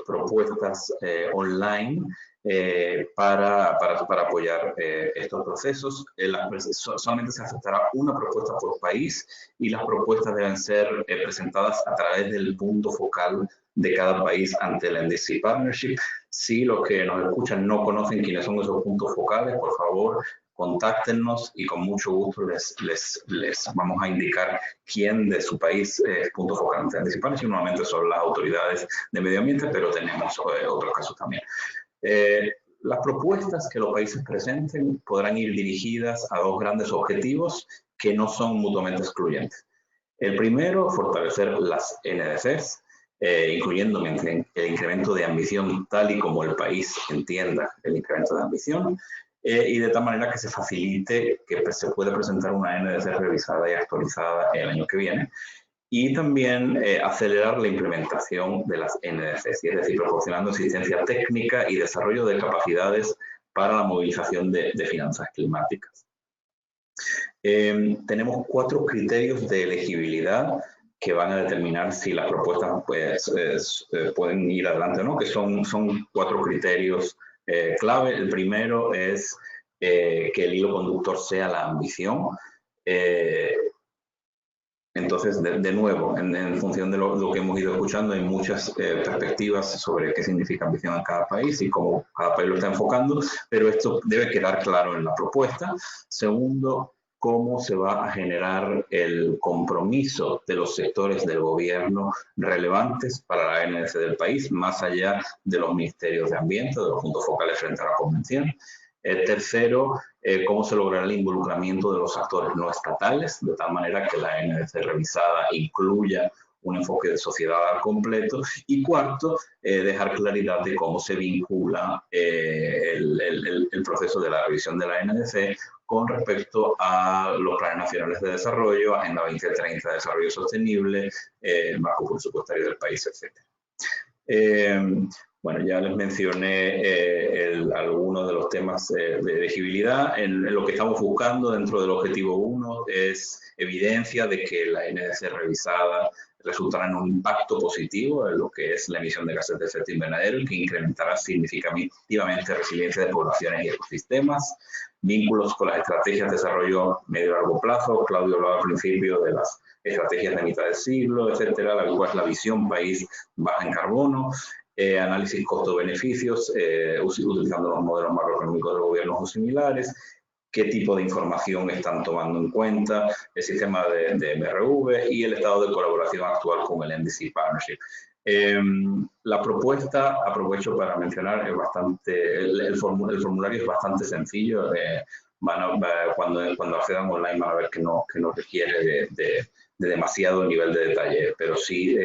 propuestas online para apoyar estos procesos. Solamente se aceptará una propuesta por país, y las propuestas deben ser presentadas a través del punto focal de cada país ante el NDC Partnership. Si los que nos escuchan no conocen quiénes son esos puntos focales, por favor, contáctenos y con mucho gusto les vamos a indicar quién de su país es punto focal ante el NDC Partnership. Normalmente son las autoridades de medio ambiente, pero tenemos otros casos también. Las propuestas que los países presenten podrán ir dirigidas a dos grandes objetivos que no son mutuamente excluyentes. El primero, fortalecer las NDCs, incluyendo el incremento de ambición tal y como el país entienda el incremento de ambición, y de tal manera que se facilite que se pueda presentar una NDC revisada y actualizada el año que viene. Y también acelerar la implementación de las NDCs, es decir, proporcionando asistencia técnica y desarrollo de capacidades para la movilización de finanzas climáticas. Tenemos 4 criterios de elegibilidad que van a determinar si las propuestas pueden ir adelante o no, que son 4 criterios clave. El primero es que el hilo conductor sea la ambición. Entonces, de nuevo, en función de lo que hemos ido escuchando, hay muchas perspectivas sobre qué significa ambición en cada país y cómo cada país lo está enfocando, pero esto debe quedar claro en la propuesta. Segundo, cómo se va a generar el compromiso de los sectores del gobierno relevantes para la NDC del país, más allá de los ministerios de ambiente, de los puntos focales frente a la convención. Tercero, cómo se logrará el involucramiento de los actores no estatales, de tal manera que la NDC revisada incluya un enfoque de sociedad al completo. Y cuarto, dejar claridad de cómo se vincula el proceso de la revisión de la NDC con respecto a los planes nacionales de desarrollo, Agenda 2030 de Desarrollo Sostenible, marco presupuestario del país, etc. Bueno, ya les mencioné algunos de los temas de elegibilidad. En lo que estamos buscando dentro del objetivo 1 es evidencia de que la NDC revisada resultará en un impacto positivo en lo que es la emisión de gases de efecto invernadero, y que incrementará significativamente resiliencia de poblaciones y ecosistemas, vínculos con las estrategias de desarrollo medio y largo plazo. Claudio hablaba al principio de las estrategias de mitad del siglo, etcétera, la cual es la visión país baja en carbono. Análisis costo-beneficios, utilizando los modelos macroeconómicos de gobiernos o similares, qué tipo de información están tomando en cuenta, el sistema de MRV y el estado de colaboración actual con el NDC Partnership. La propuesta, aprovecho para mencionar, es bastante, el formulario es bastante sencillo. Cuando accedan online van a ver que no requiere de demasiado nivel de detalle, pero sí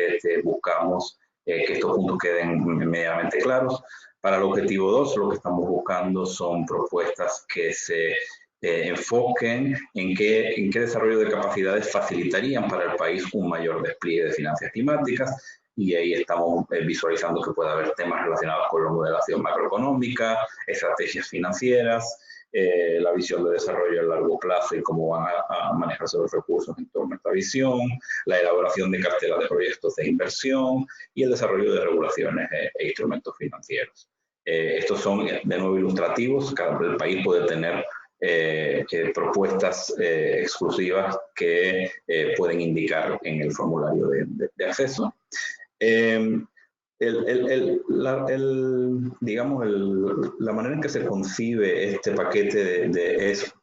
buscamos que estos puntos queden medianamente claros. Para el objetivo 2, lo que estamos buscando son propuestas que se enfoquen en qué desarrollo de capacidades facilitarían para el país un mayor despliegue de finanzas climáticas, y ahí estamos visualizando que puede haber temas relacionados con la modelación macroeconómica, estrategias financieras, la visión de desarrollo a largo plazo y cómo van a manejarse los recursos en torno a esta visión, la elaboración de carteras de proyectos de inversión y el desarrollo de regulaciones e instrumentos financieros. Estos son, de nuevo, ilustrativos. Cada país puede tener propuestas exclusivas que pueden indicar en el formulario de acceso. Digamos, la manera en que se concibe este paquete es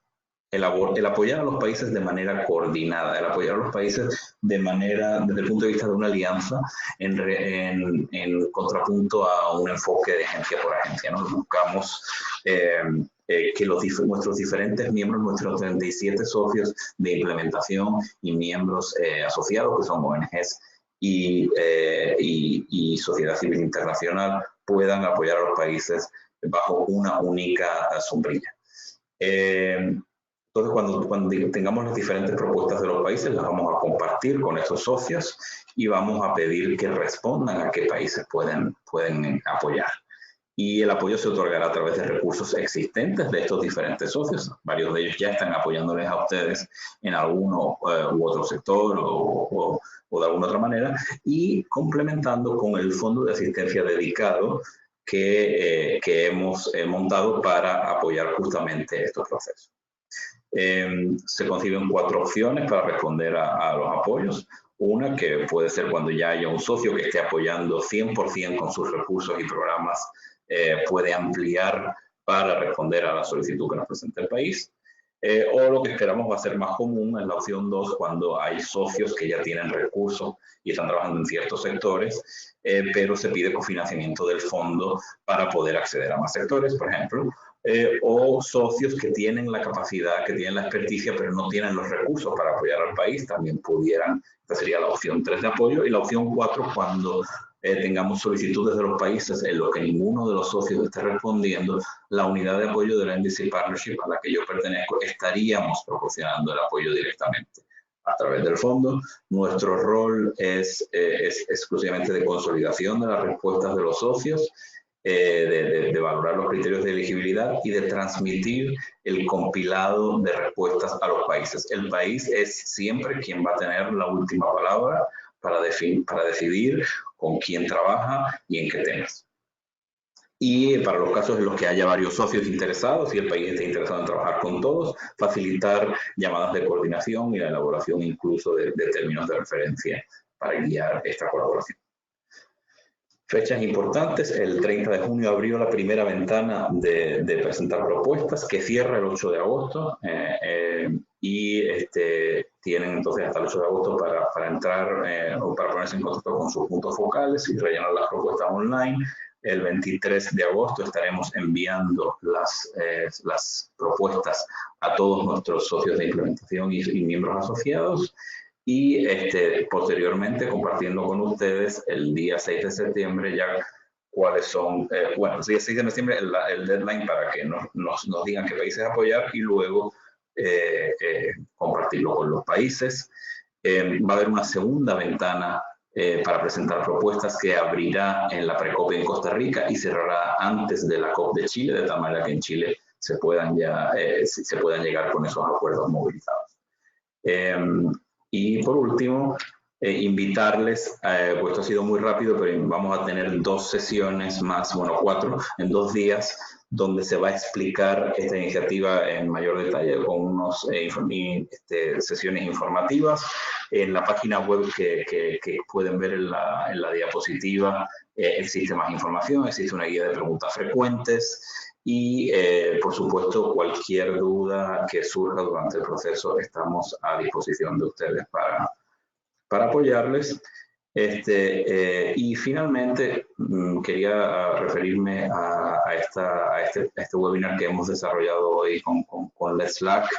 el apoyar a los países de manera coordinada, el apoyar a los países de manera, desde el punto de vista de una alianza, en contrapunto a un enfoque de agencia por agencia, ¿no? Buscamos que nuestros diferentes miembros, nuestros 37 socios de implementación y miembros asociados, que son ONGs y sociedad civil internacional, puedan apoyar a los países bajo una única sombrilla. Entonces, cuando tengamos las diferentes propuestas de los países, las vamos a compartir con estos socios y vamos a pedir que respondan a qué países pueden apoyar. Y el apoyo se otorgará a través de recursos existentes de estos diferentes socios. Varios de ellos ya están apoyándoles a ustedes en alguno u otro sector o de alguna otra manera, y complementando con el fondo de asistencia dedicado que hemos montado para apoyar justamente estos procesos. Se conciben 4 opciones para responder a los apoyos. Una que puede ser cuando ya haya un socio que esté apoyando 100% con sus recursos y programas, puede ampliar para responder a la solicitud que nos presenta el país. O lo que esperamos va a ser más común en la opción 2, cuando hay socios que ya tienen recursos y están trabajando en ciertos sectores, pero se pide cofinanciamiento del fondo para poder acceder a más sectores, por ejemplo. O socios que tienen la capacidad, que tienen la experticia, pero no tienen los recursos para apoyar al país, también pudieran. Esta sería la opción 3 de apoyo. Y la opción 4, cuando tengamos solicitudes de los países en los que ninguno de los socios esté respondiendo, la unidad de apoyo de la NDC Partnership a la que yo pertenezco estaríamos proporcionando el apoyo directamente a través del fondo. Nuestro rol es exclusivamente de consolidación de las respuestas de los socios, de valorar los criterios de elegibilidad y de transmitir el compilado de respuestas a los países. El país es siempre quien va a tener la última palabra para decidir con quién trabaja y en qué temas. Y para los casos en los que haya varios socios interesados y el país esté interesado en trabajar con todos, facilitar llamadas de coordinación y la elaboración incluso de términos de referencia para guiar esta colaboración. Fechas importantes: el 30 de junio abrió la primera ventana de presentar propuestas, que cierra el 8 de agosto, y tienen entonces hasta el 8 de agosto para entrar o para ponerse en contacto con sus puntos focales y rellenar las propuestas online. El 23 de agosto estaremos enviando las propuestas a todos nuestros socios de implementación y miembros asociados. Y posteriormente compartiendo con ustedes el día 6 de septiembre ya cuáles son, bueno, el día 6 de septiembre el deadline para que nos digan qué países apoyar y luego compartirlo con los países. Va a haber una segunda ventana para presentar propuestas que abrirá en la Precop en Costa Rica y cerrará antes de la COP de Chile, de tal manera que en Chile se puedan llegar con esos acuerdos movilizados. Y por último, invitarles, pues esto ha sido muy rápido, pero vamos a tener 2 sesiones más, bueno, 4, en 2 días, donde se va a explicar esta iniciativa en mayor detalle con unas sesiones informativas. En la página web que pueden ver en la diapositiva existe más información, existe una guía de preguntas frecuentes y, por supuesto, cualquier duda que surja durante el proceso estamos a disposición de ustedes para apoyarles. Y finalmente quería referirme a este webinar que hemos desarrollado hoy con Let's Slack.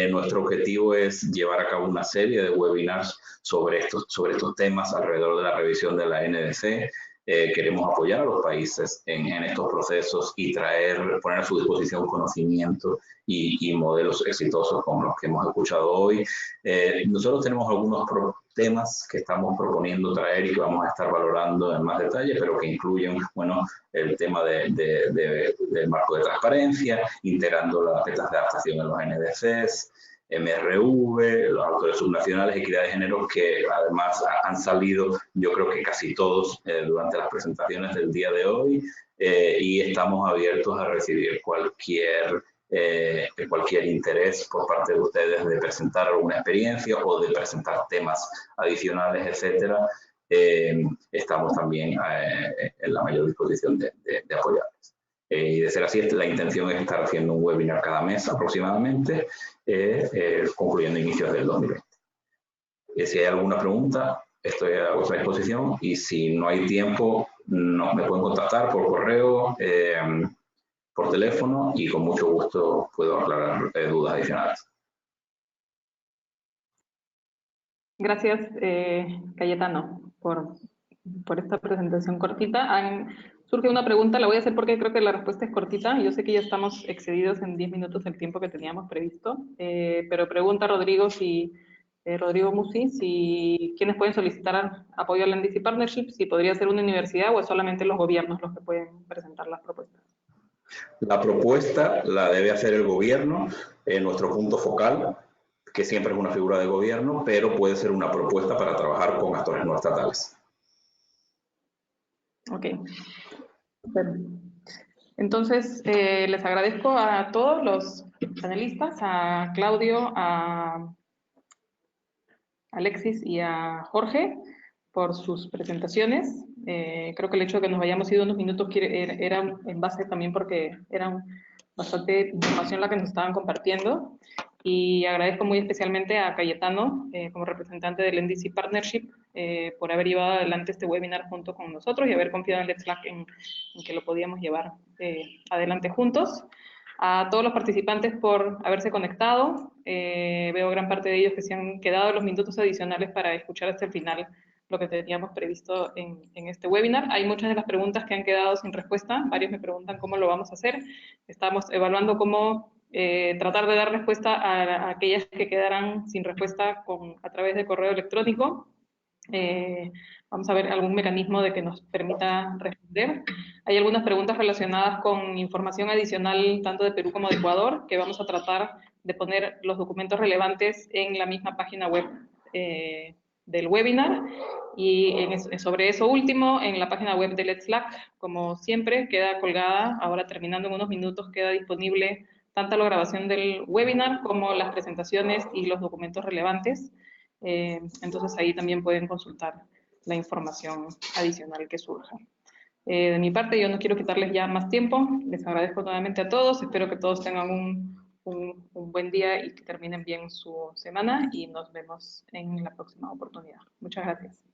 Nuestro objetivo es llevar a cabo una serie de webinars sobre estos temas alrededor de la revisión de la NDC. queremos apoyar a los países en estos procesos y poner a su disposición conocimiento y modelos exitosos como los que hemos escuchado hoy. Nosotros tenemos algunos temas que estamos proponiendo traer y que vamos a estar valorando en más detalle, pero que incluyen, bueno, el tema del marco de transparencia, integrando las metas de adaptación en los NDCs, MRV, los autores subnacionales, equidad de género, que además han salido, yo creo que casi todos durante las presentaciones del día de hoy, y estamos abiertos a recibir cualquier interés por parte de ustedes de presentar alguna experiencia o de presentar temas adicionales, etcétera. Estamos también en la mayor disposición de apoyarles. Y de ser así, la intención es estar haciendo un webinar cada mes aproximadamente, concluyendo inicios del 2020. Si hay alguna pregunta, estoy a vuestra disposición, y si no hay tiempo, me pueden contactar por correo, por teléfono, y con mucho gusto puedo aclarar dudas adicionales. Gracias, Cayetano, por esta presentación cortita. Surge una pregunta, la voy a hacer porque creo que la respuesta es cortita. Yo sé que ya estamos excedidos en 10 minutos del tiempo que teníamos previsto, pero pregunta Rodrigo Musi, ¿quiénes pueden solicitar apoyo al NDC Partnership? Si podría ser una universidad o es solamente los gobiernos los que pueden presentar las propuestas. La propuesta la debe hacer el gobierno, nuestro punto focal, que siempre es una figura de gobierno, pero puede ser una propuesta para trabajar con actores no estatales. Ok. Bueno. Entonces, les agradezco a todos los panelistas, a Claudio, a Alexis y a Jorge por sus presentaciones. Creo que el hecho de que nos hayamos ido unos minutos era en base también porque era bastante información la que nos estaban compartiendo. Y agradezco muy especialmente a Cayetano, como representante del NDC Partnership, por haber llevado adelante este webinar junto con nosotros y haber confiado en Let's Slack en que lo podíamos llevar adelante juntos. A todos los participantes por haberse conectado. Veo gran parte de ellos que se han quedado los minutos adicionales para escuchar hasta el final lo que teníamos previsto en este webinar. Hay muchas de las preguntas que han quedado sin respuesta. Varios me preguntan cómo lo vamos a hacer. Estamos evaluando cómo tratar de dar respuesta a aquellas que quedaran sin respuesta a través de correo electrónico. Vamos a ver algún mecanismo de que nos permita responder. Hay algunas preguntas relacionadas con información adicional tanto de Perú como de Ecuador, que vamos a tratar de poner los documentos relevantes en la misma página web del webinar. Y sobre eso último, en la página web de Let's Slack, como siempre, queda colgada, ahora terminando en unos minutos, queda disponible tanto la grabación del webinar como las presentaciones y los documentos relevantes. Entonces ahí también pueden consultar la información adicional que surja. De mi parte, yo no quiero quitarles ya más tiempo. Les agradezco nuevamente a todos. Espero que todos tengan un buen día y que terminen bien su semana, y nos vemos en la próxima oportunidad. Muchas gracias.